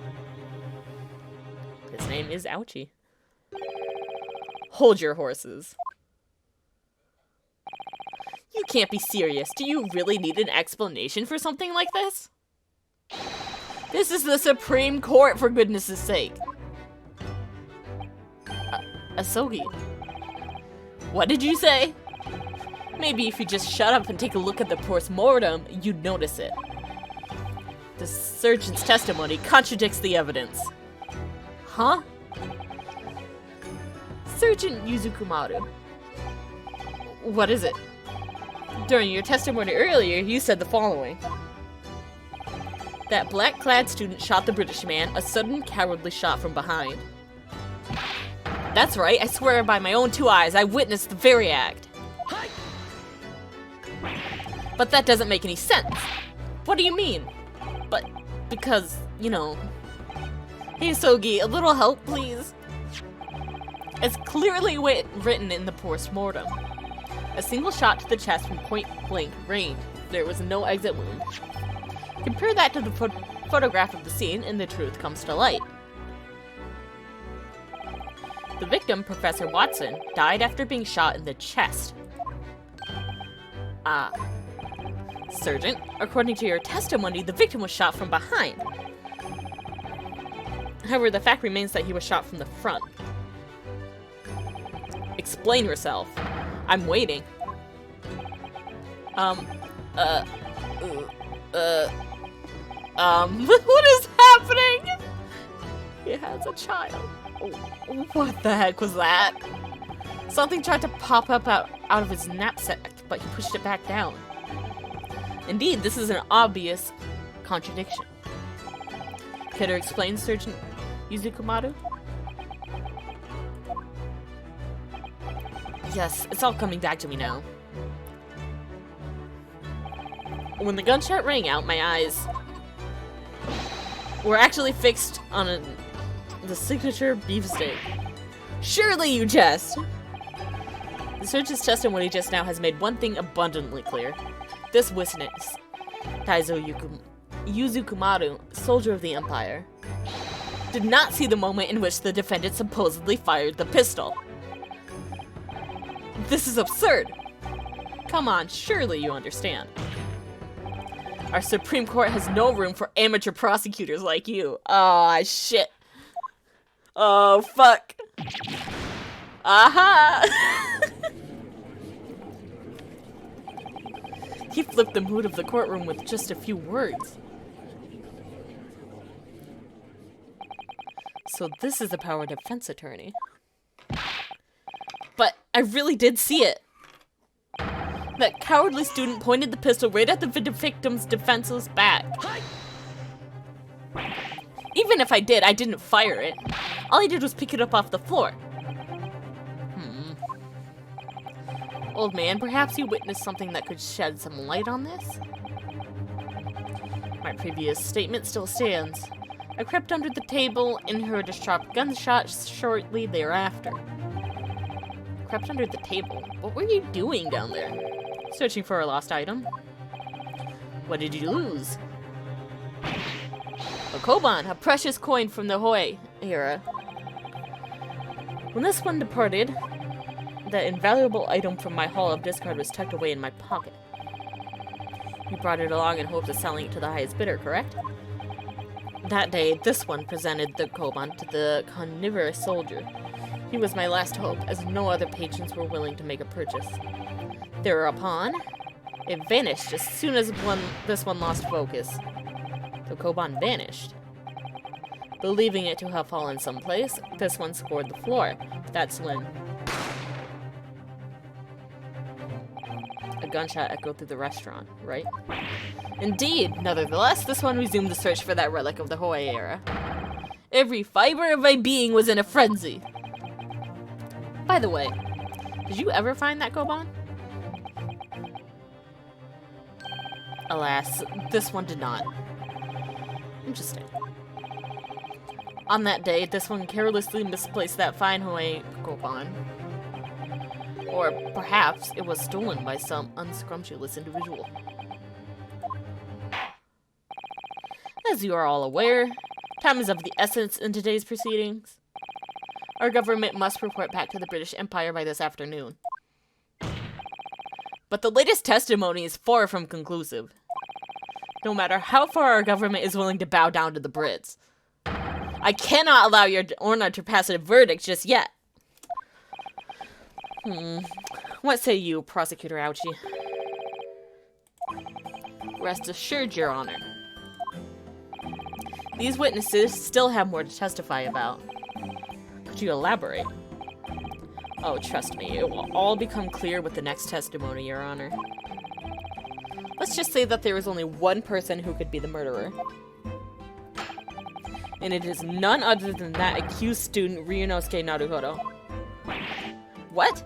S1: His name is Ouchie. Hold your horses. You can't be serious. Do you really need an explanation for something like this? This is the Supreme Court, for goodness' sake. Asogi. What did you say? Maybe if you just shut up and take a look at the post-mortem, you'd notice it. The surgeon's testimony contradicts the evidence. Huh? Surgeon Yuzukumaru. What is it? During your testimony earlier, you said the following. That black-clad student shot the British man, a sudden cowardly shot from behind. That's right, I swear by my own two eyes, I witnessed the very act. But that doesn't make any sense. What do you mean? But, because, you know... Hey Sogi, a little help, please? It's clearly written in the post-mortem. A single shot to the chest from point-blank range. There was no exit wound. Compare that to the photograph of the scene, and the truth comes to light. The victim, Professor Watson, died after being shot in the chest. Sergeant, according to your testimony, the victim was shot from behind. However, the fact remains that he was shot from the front. Explain yourself. I'm waiting. What is happening? He has a child. What the heck was that? Something tried to pop up out of his knapsack, but he pushed it back down. Indeed, this is an obvious contradiction. Could you explain, Surgeon Yuzukumaru? Yes, it's all coming back to me now. When the gunshot rang out, my eyes were actually fixed on the signature beefsteak. Surely you jest! The search's testimony just now has made one thing abundantly clear. This witness, Yuzukumaru, soldier of the Empire, did not see the moment in which the defendant supposedly fired the pistol. This is absurd! Come on, surely you understand. Our Supreme Court has no room for amateur prosecutors like you. Aw, shit. Oh, fuck. Aha! He flipped the mood of the courtroom with just a few words. So this is the power defense attorney. But I really did see it. That cowardly student pointed the pistol right at the victim's defenseless back. Even if I did, I didn't fire it. All I did was pick it up off the floor. Old man, perhaps you witnessed something that could shed some light on this? My previous statement still stands. I crept under the table and heard a sharp gunshot shortly thereafter. Crept under the table? What were you doing down there? Searching for a lost item. What did you lose? A koban, a precious coin from the Hoi era. When this one departed, that invaluable item from my haul of discard was tucked away in my pocket. You brought it along in hopes of selling it to the highest bidder, correct? That day, this one presented the koban to the carnivorous soldier. He was my last hope, as no other patrons were willing to make a purchase. Thereupon, it vanished as soon as this one lost focus. The koban vanished. Believing it to have fallen someplace, this one scored the floor. That's when a gunshot echoed through the restaurant, right? Indeed, nevertheless, this one resumed the search for that relic of the Hoi era. Every fiber of my being was in a frenzy. By the way, did you ever find that koban? Alas, this one did not. Interesting. On that day, this one carelessly misplaced that fine Hoi koban. Or perhaps it was stolen by some unscrumptious individual. As you are all aware, time is of the essence in today's proceedings. Our government must report back to the British Empire by this afternoon. But the latest testimony is far from conclusive. No matter how far our government is willing to bow down to the Brits, I cannot allow your honor to pass a verdict just yet. What say you, Prosecutor Ouchie? Rest assured, Your Honor. These witnesses still have more to testify about. Could you elaborate? Oh, trust me, it will all become clear with the next testimony, Your Honor. Let's just say that there is only one person who could be the murderer. And it is none other than that accused student, Ryunosuke Naruhodo. What?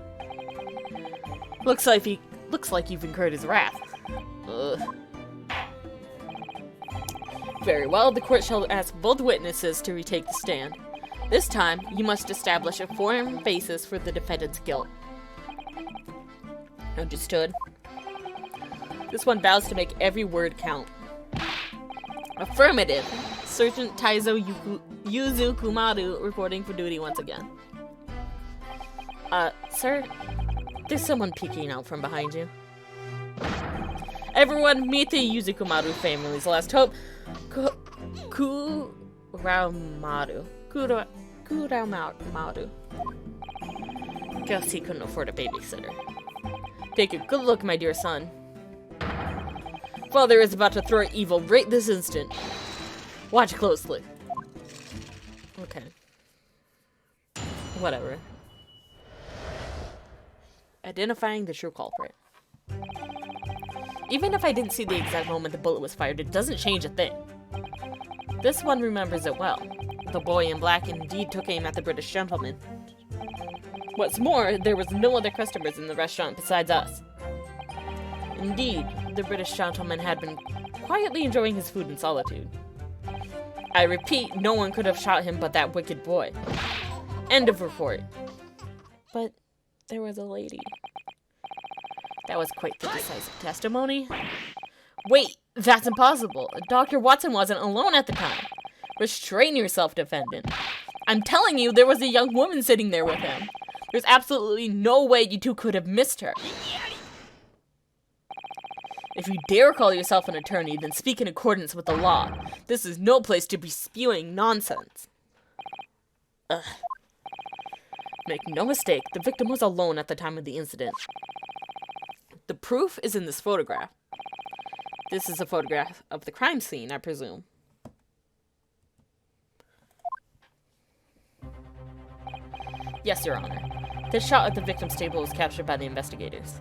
S1: Looks like you've incurred his wrath. Ugh. Very well, the court shall ask both witnesses to retake the stand. This time, you must establish a firm basis for the defendant's guilt. Understood. This one vows to make every word count. Affirmative. Sergeant Taizo Yuzukumaru reporting for duty once again. Sir? There's someone peeking out from behind you. Everyone, meet the Yuzukumaru family's last hope. Kuramaru. Kuramaru. Guess he couldn't afford a babysitter. Take a good look, my dear son. Father is about to throw evil right this instant. Watch closely. Okay. Whatever. Identifying the true culprit. Even if I didn't see the exact moment the bullet was fired, it doesn't change a thing. This one remembers it well. The boy in black indeed took aim at the British gentleman. What's more, there was no other customers in the restaurant besides us. Indeed, the British gentleman had been quietly enjoying his food in solitude. I repeat, no one could have shot him but that wicked boy. End of report. But there was a lady. That was quite the decisive testimony. Wait, that's impossible. Dr. Watson wasn't alone at the time. Restrain yourself, defendant. I'm telling you, there was a young woman sitting there with him. There's absolutely no way you two could have missed her. If you dare call yourself an attorney, then speak in accordance with the law. This is no place to be spewing nonsense. Ugh. Make no mistake, the victim was alone at the time of the incident. The proof is in this photograph. This is a photograph of the crime scene, I presume. Yes, Your Honor. This shot at the victim's table was captured by the investigators.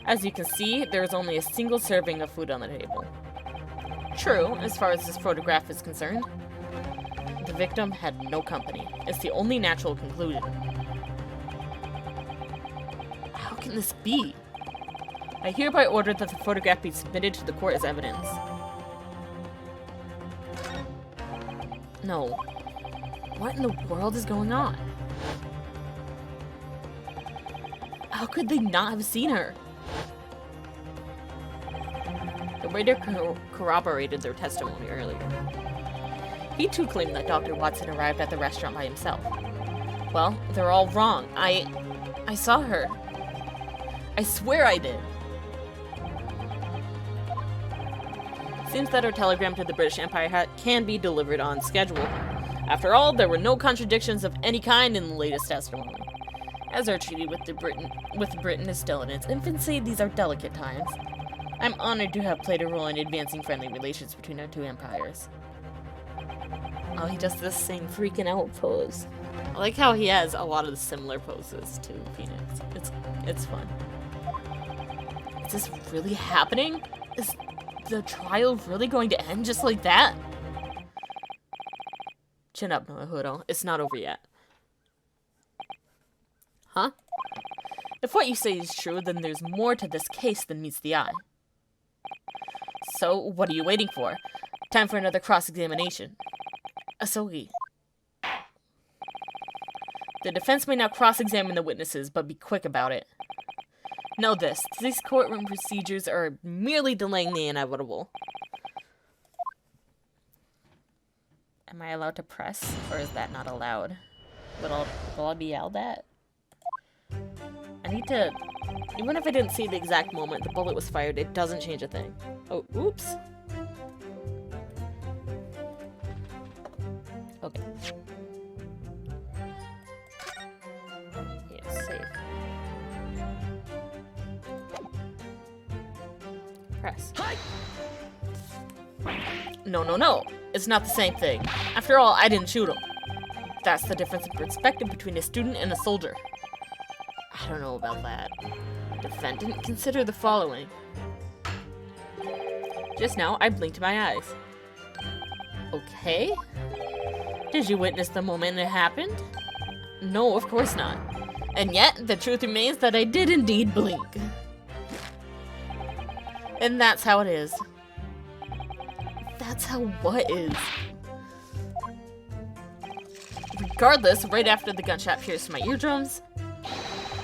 S1: As you can see, there is only a single serving of food on the table. True, as far as this photograph is concerned. The victim had no company. It's the only natural conclusion. How can this be? I hereby order that the photograph be submitted to the court as evidence. No. What in the world is going on? How could they not have seen her? The waiter corroborated their testimony earlier. He too claimed that Dr. Watson arrived at the restaurant by himself. Well, they're all wrong. I saw her. I swear I did. Seems that our telegram to the British Empire can be delivered on schedule. After all, there were no contradictions of any kind in the latest testimony. As our treaty with Britain is still in its infancy, these are delicate times. I'm honored to have played a role in advancing friendly relations between our two empires. Oh, he does this same freaking out pose. I like how he has a lot of the similar poses to Phoenix. It's fun. Is this really happening? Is the trial really going to end just like that? Chin up, Noahuro. It's not over yet. Huh? If what you say is true, then there's more to this case than meets the eye. So, what are you waiting for? Time for another cross-examination. Asogi. The defense may now cross-examine the witnesses, but be quick about it. Know this, these courtroom procedures are merely delaying the inevitable. Am I allowed to press, or is that not allowed? Will I be yelled at? I need to... Even if I didn't see the exact moment the bullet was fired, it doesn't change a thing. Oh, oops. Okay. Yeah, save. Press. No, no, no. It's not the same thing. After all, I didn't shoot him. That's the difference in perspective between a student and a soldier. I don't know about that. Defendant, consider the following. Just now, I blinked my eyes. Okay. Did you witness the moment it happened? No, of course not. And yet, the truth remains that I did indeed blink. And that's how it is. That's how what is? Regardless, right after the gunshot pierced my eardrums,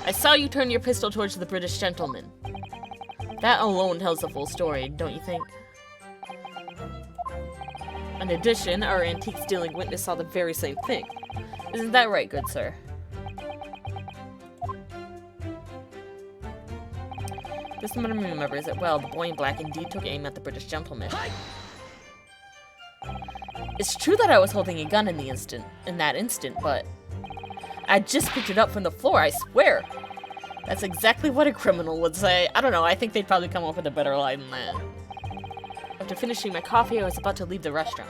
S1: I saw you turn your pistol towards the British gentleman. That alone tells the full story, don't you think? In addition, our antiques dealing witness saw the very same thing. Isn't that right, good sir? This man remembers it well. The boy in black indeed took aim at the British gentleman. It's true that I was holding a gun in that instant, but I just picked it up from the floor, I swear. That's exactly what a criminal would say. I don't know, I think they'd probably come up with a better lie than that. After finishing my coffee, I was about to leave the restaurant.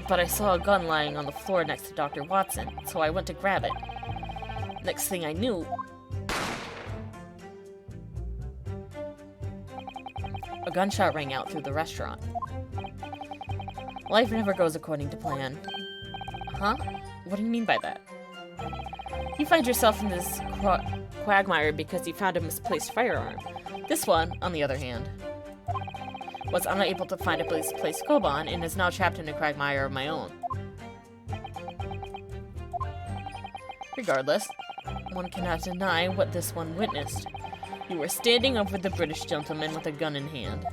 S1: But I saw a gun lying on the floor next to Dr. Watson, so I went to grab it. Next thing I knew, a gunshot rang out through the restaurant. Life never goes according to plan. Huh? What do you mean by that? You find yourself in this quagmire because you found a misplaced firearm. This one, on the other hand, was unable to find a misplaced Koban and is now trapped in a quagmire of my own. Regardless, one cannot deny what this one witnessed. You were standing over the British gentleman with a gun in hand.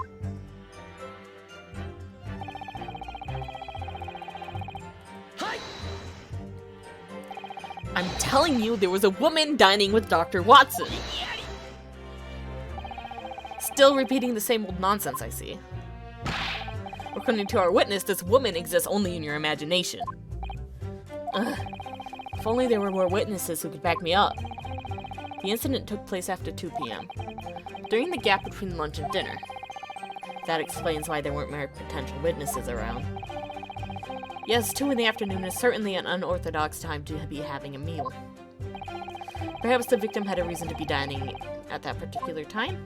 S1: I'm telling you, there was a woman dining with Dr. Watson. Still repeating the same old nonsense, I see. According to our witness, this woman exists only in your imagination. Ugh. If only there were more witnesses who could back me up. The incident took place after 2 p.m. during the gap between lunch and dinner. That explains why there weren't more potential witnesses around. Yes, 2 in the afternoon is certainly an unorthodox time to be having a meal. Perhaps the victim had a reason to be dining at that particular time?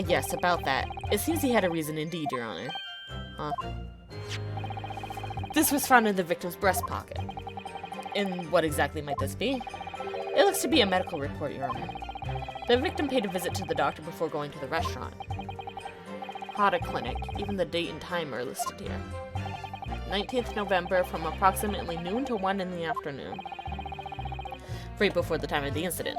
S1: Yes, about that. It seems he had a reason indeed, Your Honor. This was found in the victim's breast pocket. And what exactly might this be? It looks to be a medical report, Your Honor. The victim paid a visit to the doctor before going to the restaurant. hYPE clinic. Even the date and time are listed here. 19th November from approximately noon to 1 in the afternoon. Right before the time of the incident.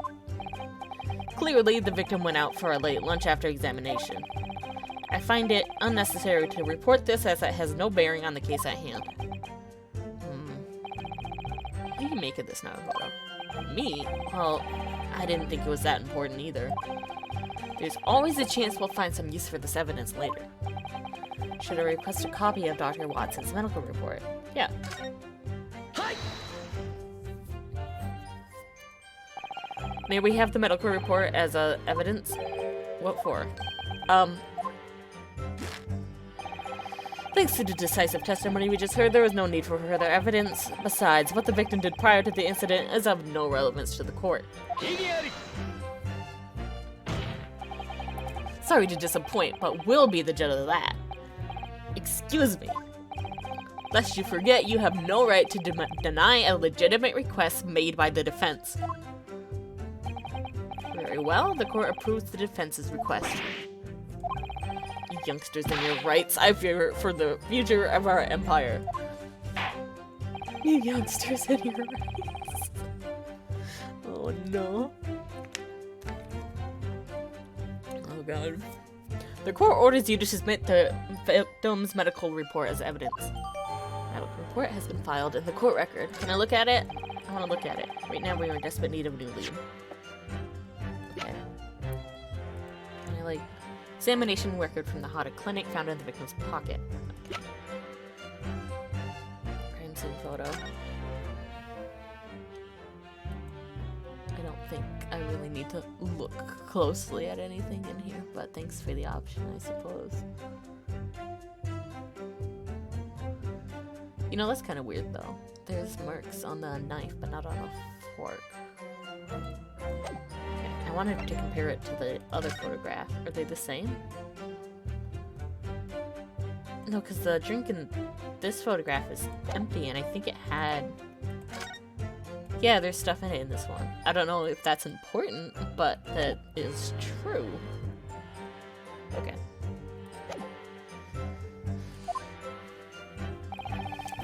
S1: Clearly, the victim went out for a late lunch after examination. I find it unnecessary to report this as it has no bearing on the case at hand. What do you make of this now, photo? Me? Well, I didn't think it was that important either. There's always a chance we'll find some use for this evidence later. Should I request a copy of Dr. Watson's medical report? Yeah. May we have the medical report as evidence? What for? Thanks to the decisive testimony we just heard, there was no need for further evidence. Besides, what the victim did prior to the incident is of no relevance to the court. Sorry to disappoint, but we'll be the judge of that. Excuse me. Lest you forget, you have no right to deny a legitimate request made by the defense. Very well, the court approves the defense's request. You youngsters and your rights, I fear for the future of our empire. You youngsters and your rights. Oh no. Oh god. The court orders you to submit the victim's medical report as evidence. Medical report has been filed in the court record. Can I look at it? I want to look at it. Right now we are in desperate need of a new lead. Okay. Can I, like, examination record from the hYPE clinic found in the victim's pocket. Okay. Crime scene photo. I don't think I really need to look closely at anything in here, but thanks for the option, I suppose. You know, that's kind of weird, though. There's marks on the knife, but not on a fork. Okay, I wanted to compare it to the other photograph. Are they the same? No, because the drink in this photograph is empty, and I think it had... Yeah, there's stuff in it in this one. I don't know if that's important, but that is true. Okay.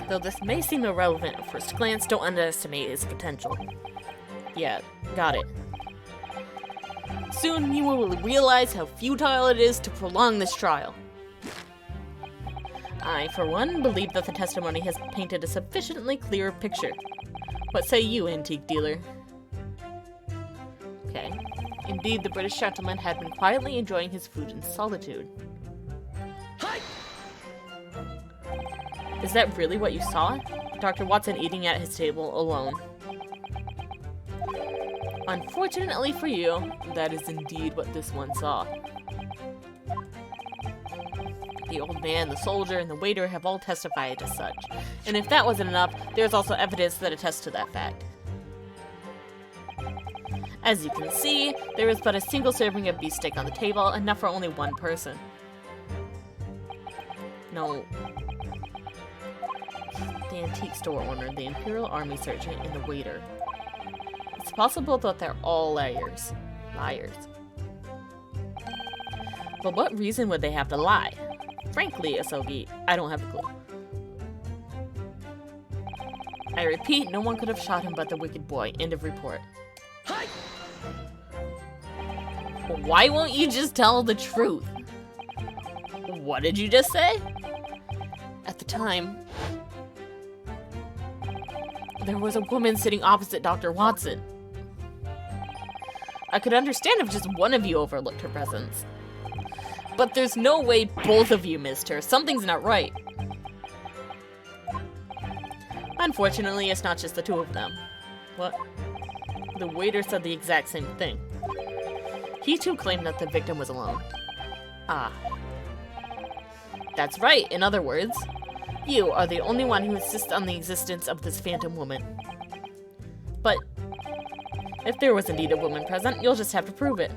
S1: Though this may seem irrelevant at first glance, don't underestimate its potential. Yeah, got it. Soon you will realize how futile it is to prolong this trial. I, for one, believe that the testimony has painted a sufficiently clear picture. What say you, antique dealer? Okay. Indeed, the British gentleman had been quietly enjoying his food in solitude. Is that really what you saw? Dr. Watson eating at his table alone. Unfortunately for you, that is indeed what this one saw. The old man, the soldier, and the waiter have all testified as such. And if that wasn't enough, there's also evidence that attests to that fact. As you can see, there is but a single serving of beefsteak on the table, enough for only one person. No. the antique store owner, the Imperial Army sergeant, and the waiter. It's possible that they're all liars. For what reason would they have to lie? Frankly, Asogi, I don't have a clue. I repeat, no one could have shot him but the wicked boy. End of report. Why won't you just tell the truth? What did you just say? At the time, there was a woman sitting opposite Dr. Watson. I could understand if just one of you overlooked her presence. But there's no way both of you missed her. Something's not right. Unfortunately, it's not just the two of them. What? The waiter said the exact same thing. He too claimed that the victim was alone. Ah. That's right. In other words, you are the only one who insists on the existence of this phantom woman. But if there was indeed a woman present, you'll just have to prove it.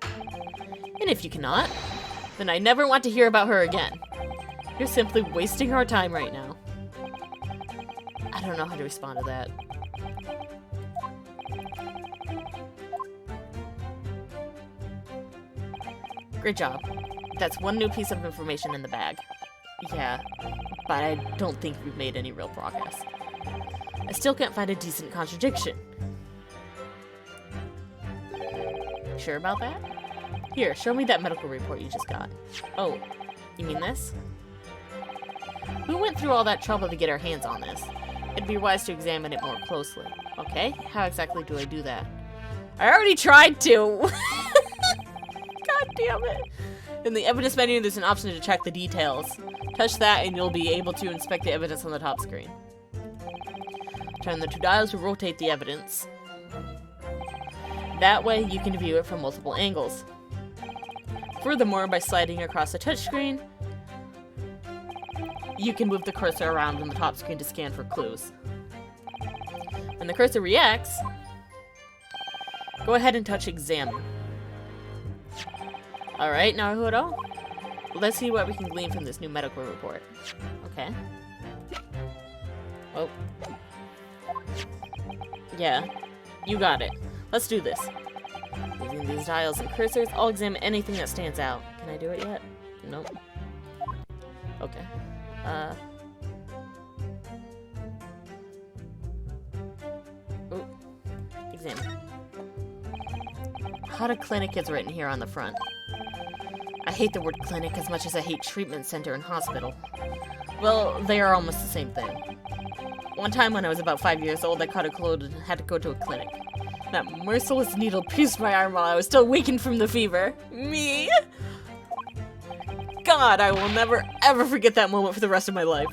S1: And if you cannot, then I never want to hear about her again. You're simply wasting our time right now. I don't know how to respond to that. Great job. That's one new piece of information in the bag. Yeah, but I don't think we've made any real progress. I still can't find a decent contradiction. Sure about that? Here, show me that medical report you just got. Oh, you mean this? We went through all that trouble to get our hands on this. It'd be wise to examine it more closely. Okay, how exactly do I do that? I already tried to! God damn it! In the evidence menu, there's an option to check the details. Touch that and you'll be able to inspect the evidence on the top screen. Turn the two dials to rotate the evidence. That way, you can view it from multiple angles. Furthermore, by sliding across the touchscreen, you can move the cursor around on the top screen to scan for clues. When the cursor reacts, go ahead and touch Examine. Alright, Naruto, let's see what we can glean from this new medical report. Okay. Oh. Yeah, you got it. Let's do this. Using these dials and cursors, I'll examine anything that stands out. Can I do it yet? Nope. Okay. Oh. Examine. How to clinic is written here on the front. I hate the word clinic as much as I hate treatment center and hospital. Well, they are almost the same thing. One time when I was about 5 years old, I caught a cold and had to go to a clinic. That merciless needle pierced my arm while I was still weakened from the fever. Me? God, I will never ever forget that moment for the rest of my life.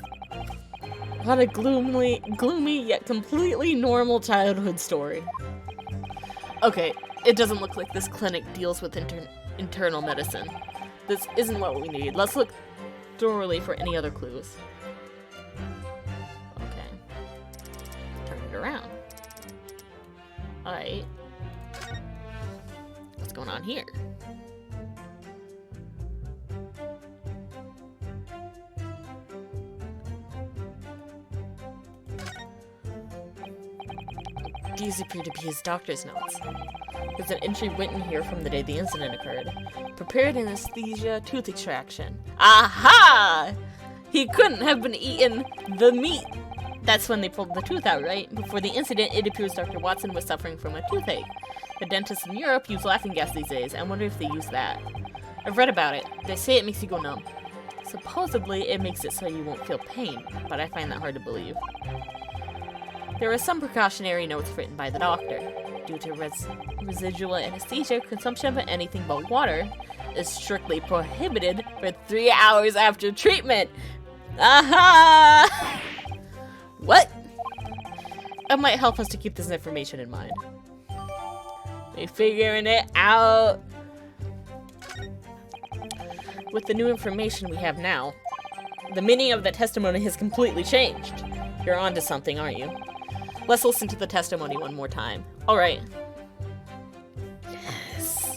S1: What a gloomy yet completely normal childhood story. Okay, it doesn't look like this clinic deals with internal medicine. This isn't what we need. Let's look thoroughly for any other clues. Okay. Turn it around. Alright. What's going on here? These appear to be his doctor's notes. There's an entry written here from the day the incident occurred. Prepared anesthesia, tooth extraction. Aha! He couldn't have been eating the meat. That's when they pulled the tooth out, right? Before the incident, it appears Dr. Watson was suffering from a toothache. The dentists in Europe use laughing gas these days. I wonder if they use that. I've read about it. They say it makes you go numb. Supposedly, it makes it so you won't feel pain, but I find that hard to believe. There are some precautionary notes written by the doctor. Due to residual anesthesia, consumption of anything but water is strictly prohibited for 3 hours after treatment. Aha! What? It might help us to keep this information in mind. We're figuring it out. With the new information we have now, the meaning of the testimony has completely changed. You're onto something, aren't you? Let's listen to the testimony one more time. Alright. Yes.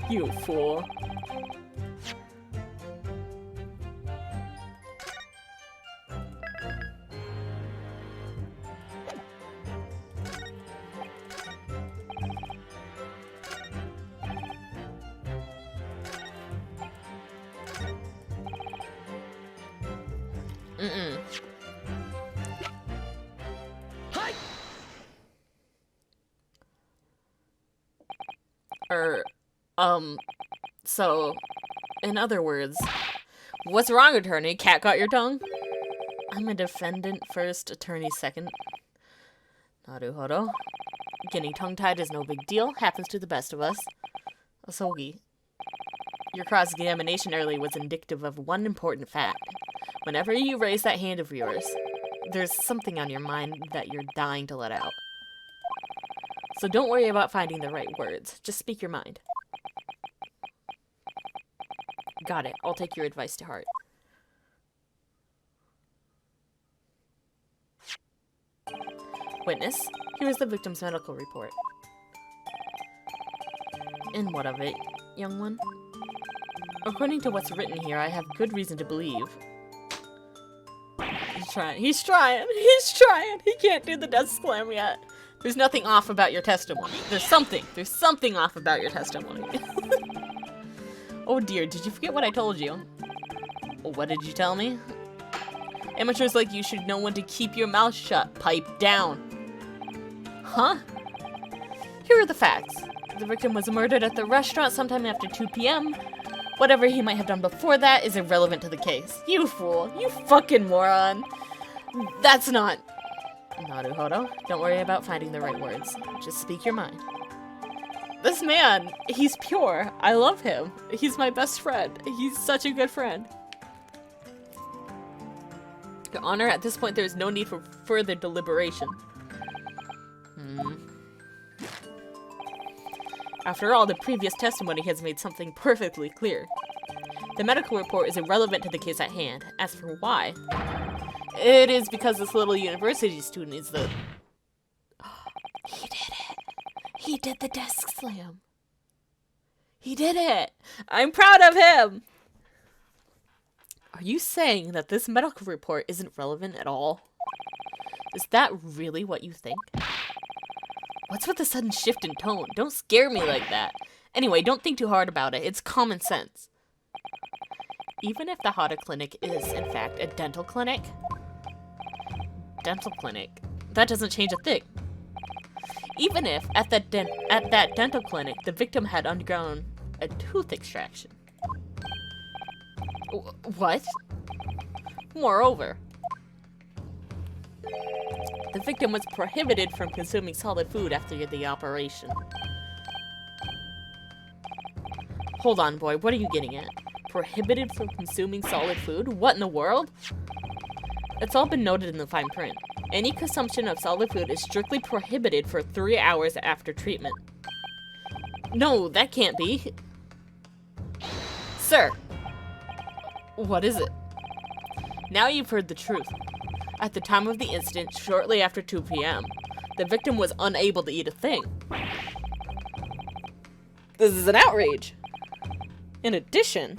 S1: You fool. So, in other words, what's wrong, attorney? Cat got your tongue? I'm a defendant first, attorney second. Naruhodo. Getting tongue-tied is no big deal. Happens to the best of us. Asogi. Your cross-examination earlier was indicative of one important fact. Whenever you raise that hand of yours, there's something on your mind that you're dying to let out. So don't worry about finding the right words. Just speak your mind. Got it. I'll take your advice to heart. Witness, here is the victim's medical report. And what of it, young one? According to what's written here, I have good reason to believe. He's trying. He can't do the death slam yet. There's nothing off about your testimony. There's something off about your testimony. Oh dear, did you forget what I told you? What did you tell me? Amateurs like you should know when to keep your mouth shut. Pipe down. Huh? Here are the facts. The victim was murdered at the restaurant sometime after 2 p.m. Whatever he might have done before that is irrelevant to the case. You fool. You fucking moron. That's not... Naruhodo, don't worry about finding the right words. Just speak your mind. This man, he's pure. I love him. He's my best friend. He's such a good friend. Your Honor, at this point there is no need for further deliberation. After all, the previous testimony has made something perfectly clear. The medical report is irrelevant to the case at hand. As for why, it is because this little university student is the... He did it! He did the desk slam! He did it! I'm proud of him! Are you saying that this medical report isn't relevant at all? Is that really what you think? What's with the sudden shift in tone? Don't scare me like that. Anyway, don't think too hard about it. It's common sense. Even if the Hada clinic is, in fact, a dental clinic, that doesn't change a thing. Even if, at that dental clinic, the victim had undergone a tooth extraction. What? Moreover, the victim was prohibited from consuming solid food after the operation. Hold on, boy. What are you getting at? Prohibited from consuming solid food? What in the world? It's all been noted in the fine print. Any consumption of solid food is strictly prohibited for 3 hours after treatment. No, that can't be. Sir! What is it? Now you've heard the truth. At the time of the incident, shortly after 2 p.m., the victim was unable to eat a thing. This is an outrage. In addition,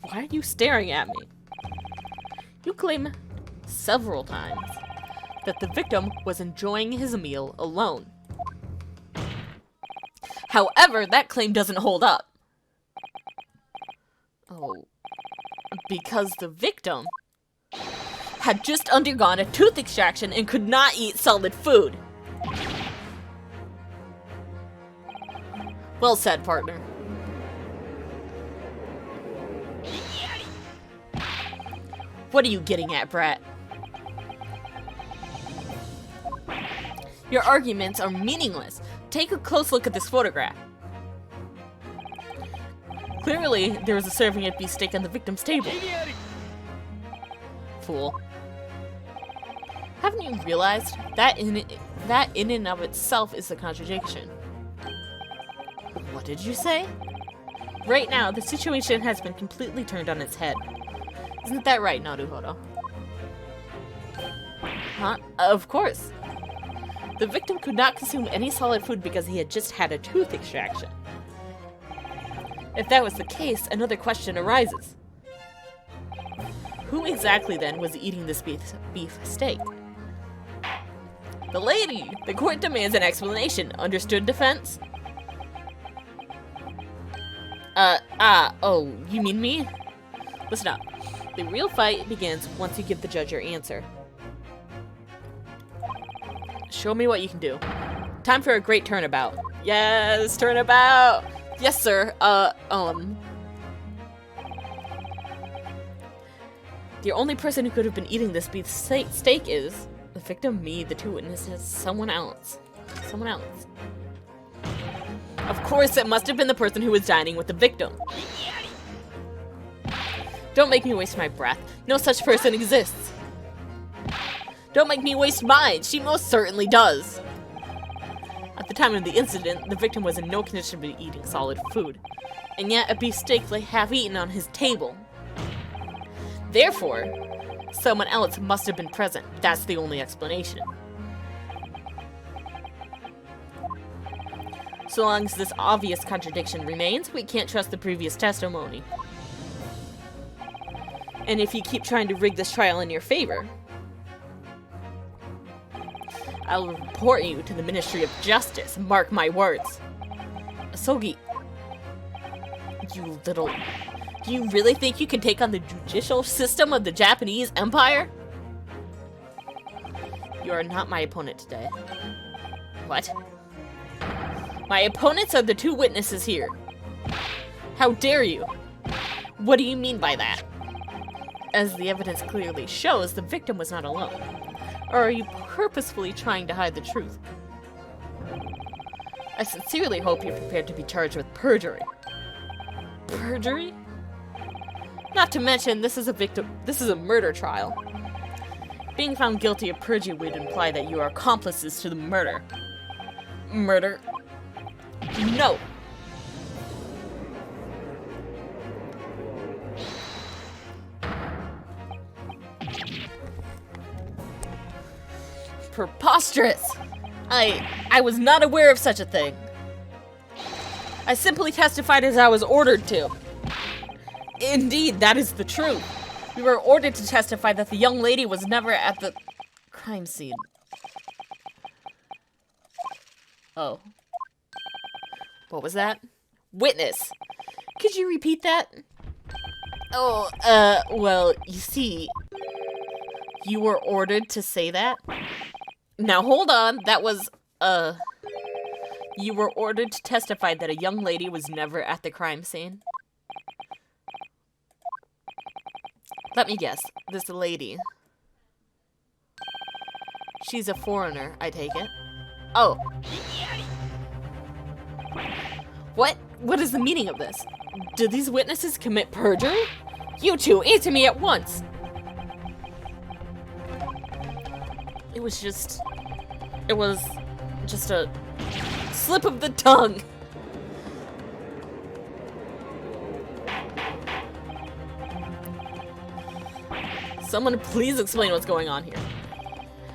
S1: why are you staring at me? You claim several times that the victim was enjoying his meal alone. However, that claim doesn't hold up. Oh, because the victim had just undergone a tooth extraction and could not eat solid food. Well said, partner. What are you getting at, brat? Your arguments are meaningless. Take a close look at this photograph. Clearly, there was a serving of beef steak on the victim's table. Fool. Haven't you realized that in and of itself is a contradiction? What did you say? Right now, the situation has been completely turned on its head. Isn't that right, Naruhodo? Huh? Of course. The victim could not consume any solid food because he had just had a tooth extraction. If that was the case, another question arises. Who exactly, then, was eating this beef steak? The lady! The court demands an explanation. Understood, defense? Oh, you mean me? Listen up. The real fight begins once you give the judge your answer. Show me what you can do. Time for a great turnabout. Yes, turnabout! Yes, sir. The only person who could have been eating this beef steak is the victim, me, the two witnesses, someone else. Someone else. Of course, it must have been the person who was dining with the victim. Don't make me waste my breath. No such person exists. Don't make me waste mine. She most certainly does. At the time of the incident, the victim was in no condition to be eating solid food. And yet, a beef steak lay half-eaten on his table. Therefore, someone else must have been present. That's the only explanation. So long as this obvious contradiction remains, we can't trust the previous testimony. And if you keep trying to rig this trial in your favor, I'll report you to the Ministry of Justice. Mark my words. Asogi, you little... Do you really think you can take on the judicial system of the Japanese Empire? You are not my opponent today. What? My opponents are the two witnesses here. How dare you? What do you mean by that? As the evidence clearly shows, the victim was not alone. Or are you purposefully trying to hide the truth? I sincerely hope you're prepared to be charged with perjury. Perjury? Not to mention, this is a murder trial. Being found guilty of perjury would imply that you are accomplices to the murder. Murder? No! Preposterous! I was not aware of such a thing. I simply testified as I was ordered to. Indeed, that is the truth. We were ordered to testify that the young lady was never at the crime scene. Oh. What was that? Witness! Could you repeat that? Oh, well, you see, you were ordered to say that? Now hold on, that was, you were ordered to testify that a young lady was never at the crime scene? Let me guess, this lady. She's a foreigner, I take it. Oh. What? What is the meaning of this? Did these witnesses commit perjury? You two, answer me at once! It was just a slip of the tongue. Someone please explain what's going on here.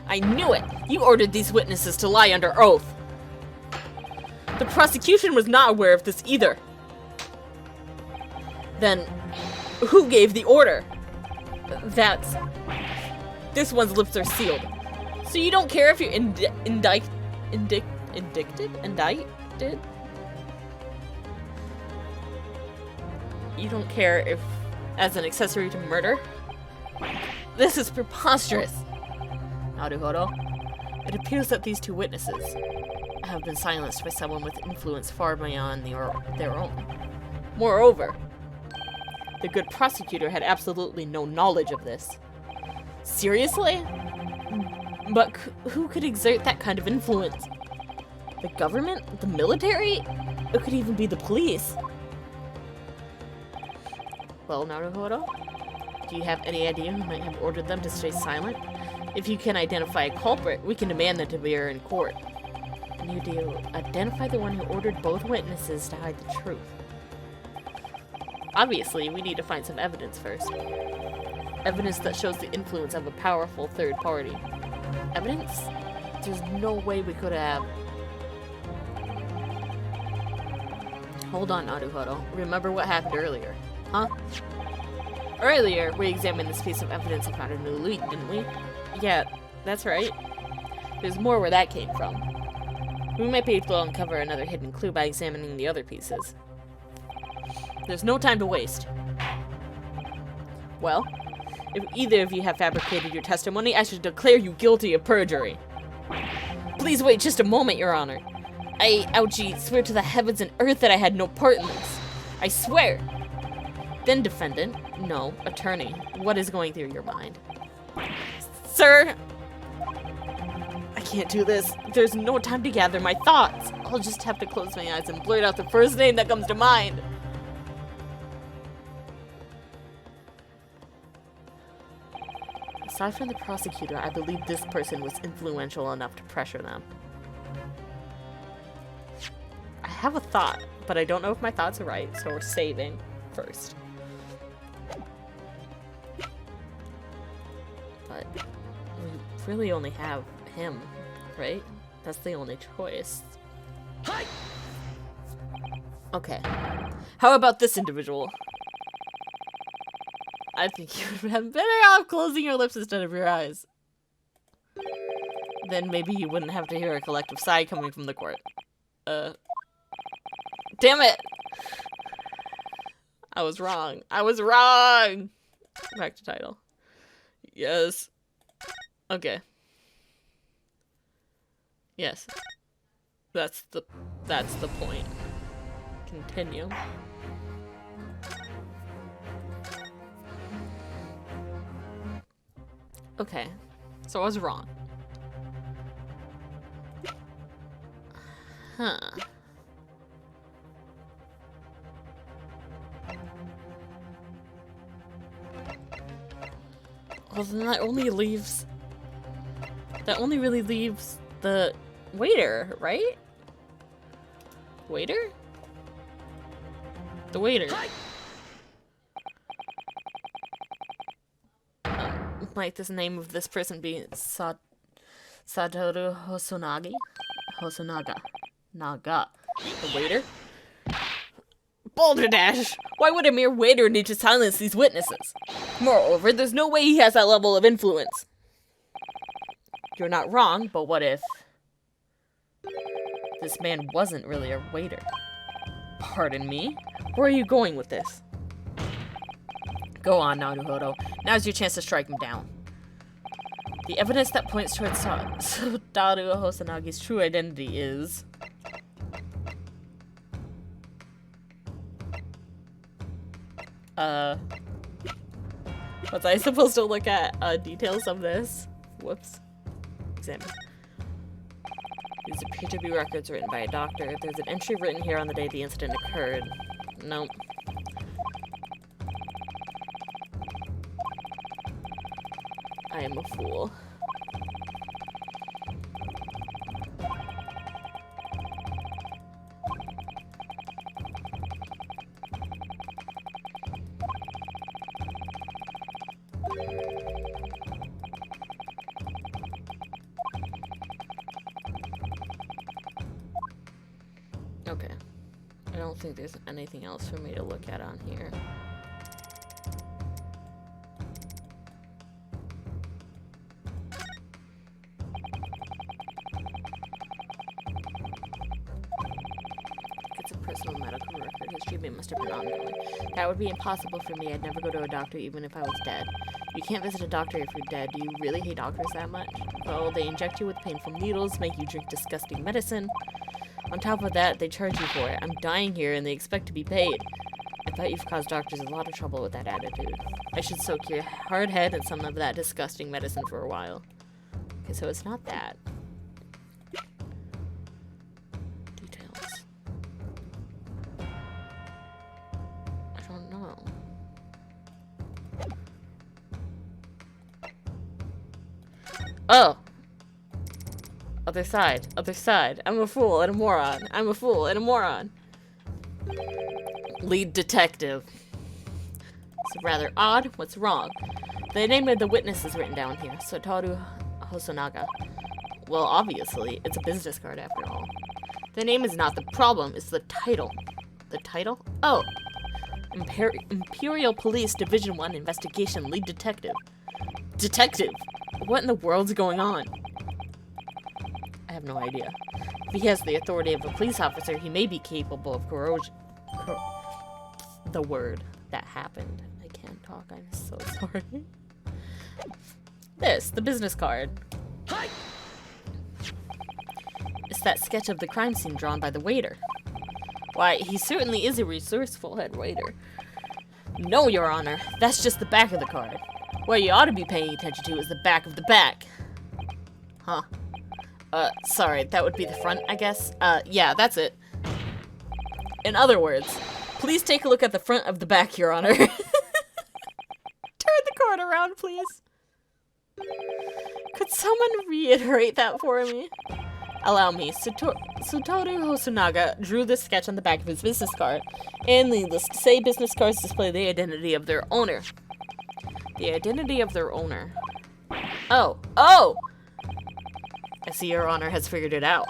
S1: I knew it! You ordered these witnesses to lie under oath. The prosecution was not aware of this either. Then, who gave the order? This one's lips are sealed. So you don't care if you're indicted? You don't care if, as an accessory to murder? This is preposterous. Naruhodo. It appears that these two witnesses have been silenced by someone with influence far beyond their own. Moreover, the good prosecutor had absolutely no knowledge of this. Seriously? But who could exert that kind of influence? The government? The military? It could even be the police. Well, Naruhodo, do you have any idea who might have ordered them to stay silent? If you can identify a culprit, we can demand them to appear in court. And you do identify the one who ordered both witnesses to hide the truth. Obviously, we need to find some evidence first. Evidence that shows the influence of a powerful third party. Evidence? There's no way we could have... Hold on, Naruhodo. Remember what happened earlier, huh? Earlier, we examined this piece of evidence and found a new lead, didn't we? Yeah, that's right. There's more where that came from. We might be able to uncover another hidden clue by examining the other pieces. There's no time to waste. Well, if either of you have fabricated your testimony, I should declare you guilty of perjury. Please wait just a moment, Your Honor. Ouchie, swear to the heavens and earth that I had no part in this. I swear. Then defendant, no, attorney, what is going through your mind? Sir! I can't do this. There's no time to gather my thoughts. I'll just have to close my eyes and blurt out the first name that comes to mind. Aside from the prosecutor, I believe this person was influential enough to pressure them. I have a thought, but I don't know if my thoughts are right, so we're saving first. But we really only have him, right? That's the only choice. Okay. How about this individual? I think you would have been better off closing your lips instead of your eyes. Then maybe you wouldn't have to hear a collective sigh coming from the court. Damn it! I was wrong. I was wrong! Back to title. Yes. Okay. Yes. That's the point. Continue. Okay. So I was wrong. Huh. Well, then that only leaves... That only really leaves the waiter, right? Waiter? The waiter. Might this name of this person be Satoru Hosonaga? Hosonaga. Naga. The waiter? Balderdash! Why would a mere waiter need to silence these witnesses? Moreover, there's no way he has that level of influence. You're not wrong, but what if this man wasn't really a waiter? Pardon me? Where are you going with this? Go on, Naruhodo. Now's your chance to strike him down. The evidence that points towards Satoru Hosanagi's true identity is... Was I supposed to look at details of this? Whoops. Examine. These appear to be records written by a doctor. There's an entry written here on the day the incident occurred. Nope. I am a fool. Okay. I don't think there's anything else for me to look at on here. It's a personal medical record. His treatment must have been ongoing. That would be impossible for me. I'd never go to a doctor even if I was dead. You can't visit a doctor if you're dead. Do you really hate doctors that much? Oh, they inject you with painful needles, make you drink disgusting medicine. On top of that, they charge you for it. I'm dying here and they expect to be paid. I bet you've caused doctors a lot of trouble with that attitude. I should soak your hard head in some of that disgusting medicine for a while. Okay, so it's not that. Details. I don't know. Oh! Other side, other side. I'm a fool and a moron. I'm a fool and a moron. Lead detective. It's rather odd. What's wrong? The name of the witness is written down here. Satoru Hosonaga. Well, obviously, it's a business card after all. The name is not the problem, it's the title. The title? Oh. Imperial Police Division 1 Investigation Lead Detective. Detective? What in the world's going on? I have no idea. If he has the authority of a police officer, he may be capable of corrosion. The word that happened. I can't talk, I'm so sorry. The business card. that sketch of the crime scene drawn by the waiter. Why, he certainly is a resourceful head waiter. No, Your Honor, that's just the back of the card. What you ought to be paying attention to is the back of the back. Huh. Sorry, that would be the front, I guess? Yeah, that's it. In other words, please take a look at the front of the back, Your Honor. Turn the card around, please. Could someone reiterate that for me? Allow me. Satoru Hosonaga drew this sketch on the back of his business card, and needless to say, business cards display the identity of their owner. The identity of their owner. Oh! I see Your Honor has figured it out.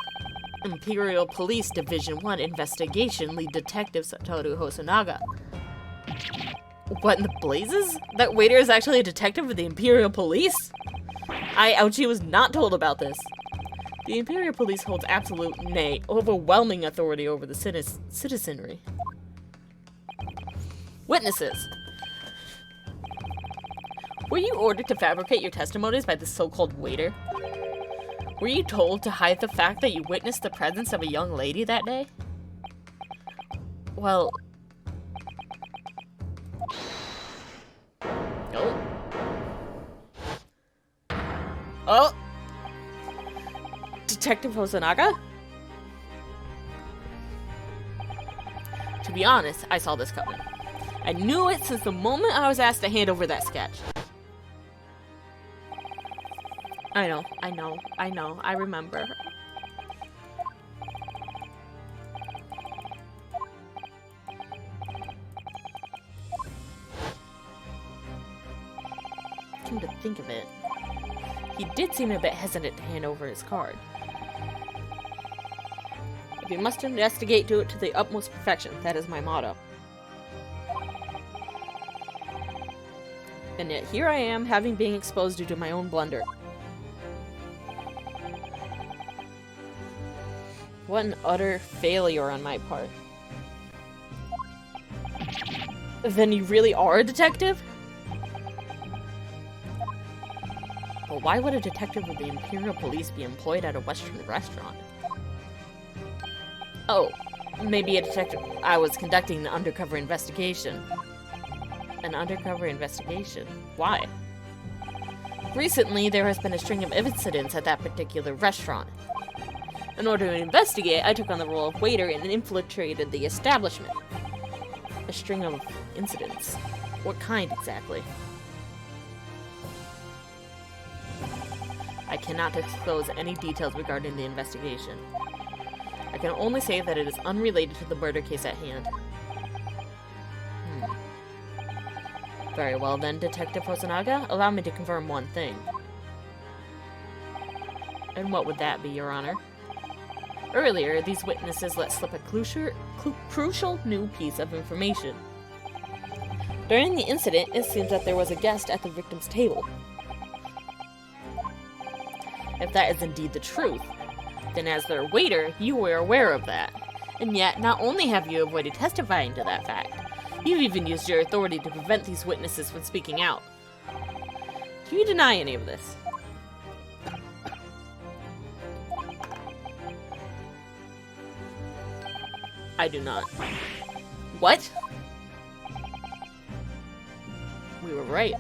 S1: Imperial Police Division 1 Investigation Lead Detective Satoru Hosonaga. What in the blazes? That waiter is actually a detective of the Imperial Police? Ouchie was not told about this. The Imperial Police holds absolute, nay, overwhelming authority over the citizenry. Witnesses. Were you ordered to fabricate your testimonies by this so-called waiter? Were you told to hide the fact that you witnessed the presence of a young lady that day? Well... Oh! Detective Hosonaga? To be honest, I saw this coming. I knew it since the moment I was asked to hand over that sketch. I know, I remember. Come to think of it, he did seem a bit hesitant to hand over his card. If you must investigate, do it to the utmost perfection. That is my motto. And yet here I am, having been exposed due to my own blunder. What an utter failure on my part. Then you really are a detective? But why would a detective of the Imperial Police be employed at a Western restaurant? Oh, maybe a detective. I was conducting an undercover investigation. An undercover investigation? Why? Recently, there has been a string of incidents at that particular restaurant. In order to investigate, I took on the role of waiter and infiltrated the establishment. A string of incidents. What kind, exactly? I cannot disclose any details regarding the investigation. I can only say that it is unrelated to the murder case at hand. Very well then, Detective Hosonaga, allow me to confirm one thing. And what would that be, Your Honor? Earlier, these witnesses let slip a crucial new piece of information. During the incident, it seems that there was a guest at the victim's table. If that is indeed the truth, then as their waiter, you were aware of that. And yet, not only have you avoided testifying to that fact, you've even used your authority to prevent these witnesses from speaking out. Do you deny any of this? I do not. What? We were right.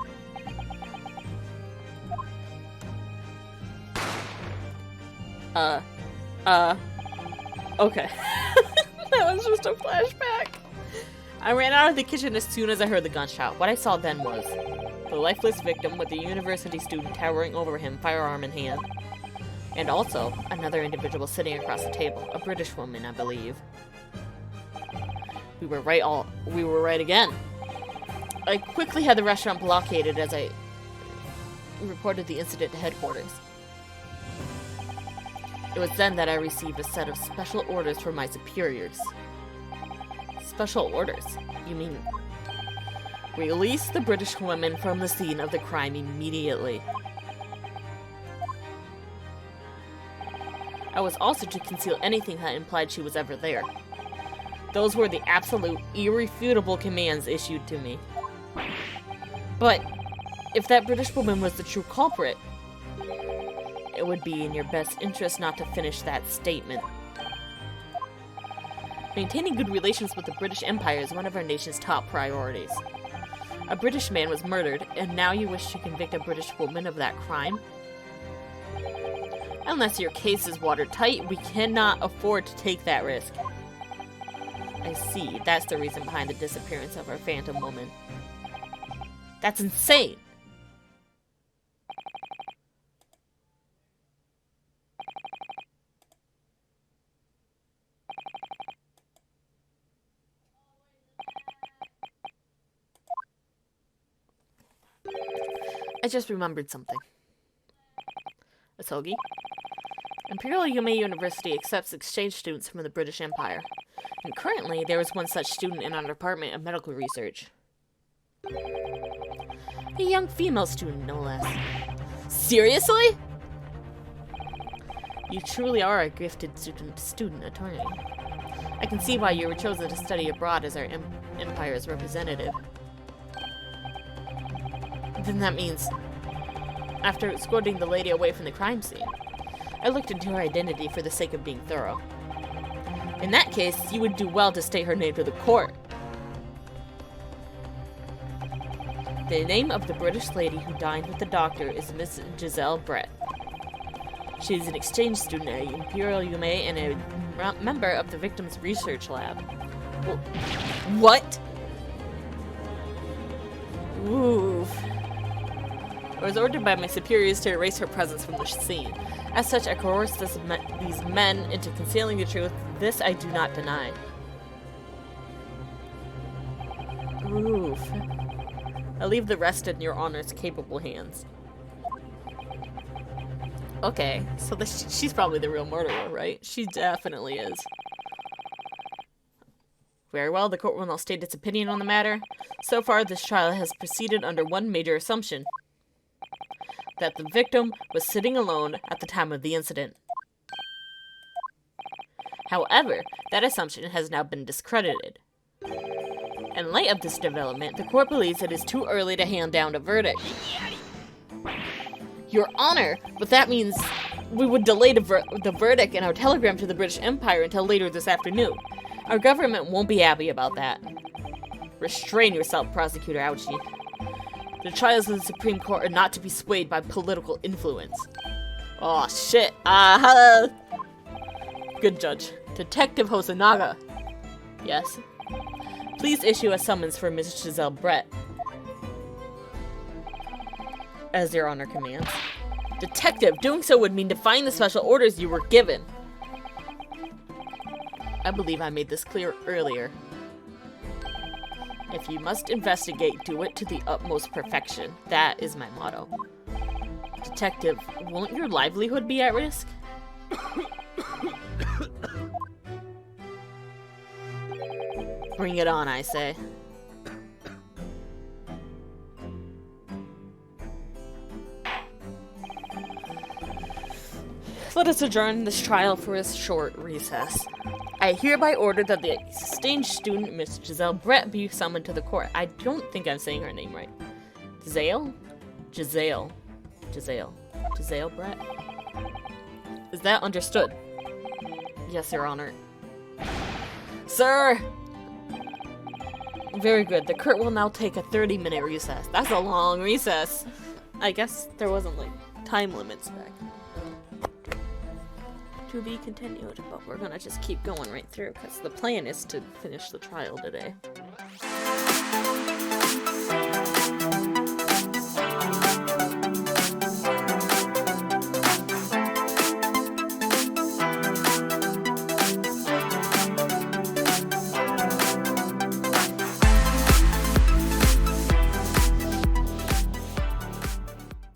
S1: Okay. That was just a flashback. I ran out of the kitchen as soon as I heard the gunshot. What I saw then was the lifeless victim with the university student towering over him, firearm in hand. And also, another individual sitting across the table, a British woman, I believe. We were right again. I quickly had the restaurant blockaded as I reported the incident to headquarters. It was then that I received a set of special orders from my superiors. Special orders? You mean... release the British woman from the scene of the crime immediately. I was also to conceal anything that implied she was ever there. Those were the absolute, irrefutable commands issued to me. But, if that British woman was the true culprit, it would be in your best interest not to finish that statement. Maintaining good relations with the British Empire is one of our nation's top priorities. A British man was murdered, and now you wish to convict a British woman of that crime? Unless your case is watertight, we cannot afford to take that risk. I see. That's the reason behind the disappearance of our phantom woman. That's insane! I just remembered something. Asogi? Imperial Yume University accepts exchange students from the British Empire. And currently, there is one such student in our Department of Medical Research. A young female student, no less. Seriously? You truly are a gifted student attorney. I can see why you were chosen to study abroad as our Empire's representative. Then that means, after escorting the lady away from the crime scene, I looked into her identity for the sake of being thorough. In that case, you would do well to state her name to the court. The name of the British lady who dined with the doctor is Miss Giselle Brett. She is an exchange student at Imperial Yume and a member of the victim's research lab. What? Oof. I was ordered by my superiors to erase her presence from the scene. As such, I coerced these men into concealing the truth. This I do not deny. Oof. I leave the rest in your honor's capable hands. Okay, so she's probably the real murderer, right? She definitely is. Very well, the court will now state its opinion on the matter. So far, this trial has proceeded under one major assumption: that the victim was sitting alone at the time of the incident. However, that assumption has now been discredited. In light of this development, the court believes it is too early to hand down a verdict. Your Honor, but that means we would delay the verdict in our telegram to the British Empire until later this afternoon. Our government won't be happy about that. Restrain yourself, Prosecutor Ouchi. The trials of the Supreme Court are not to be swayed by political influence. Oh shit. Good judge. Detective Hosonaga. Yes? Please issue a summons for Miss Giselle Brett. As your honor commands. Detective, doing so would mean defying the special orders you were given. I believe I made this clear earlier. If you must investigate, do it to the utmost perfection. That is my motto. Detective, won't your livelihood be at risk? Bring it on, I say. Let us adjourn this trial for a short recess. I hereby order that the exchange student, Miss Giselle Brett, be summoned to the court. I don't think I'm saying her name right. Giselle Brett? Is that understood? Yes, Your Honor. Sir! Very good. The court will now take a 30-minute recess. That's a long recess. I guess there wasn't, like, time limits back. To be continued, but we're gonna just keep going right through because the plan is to finish the trial today.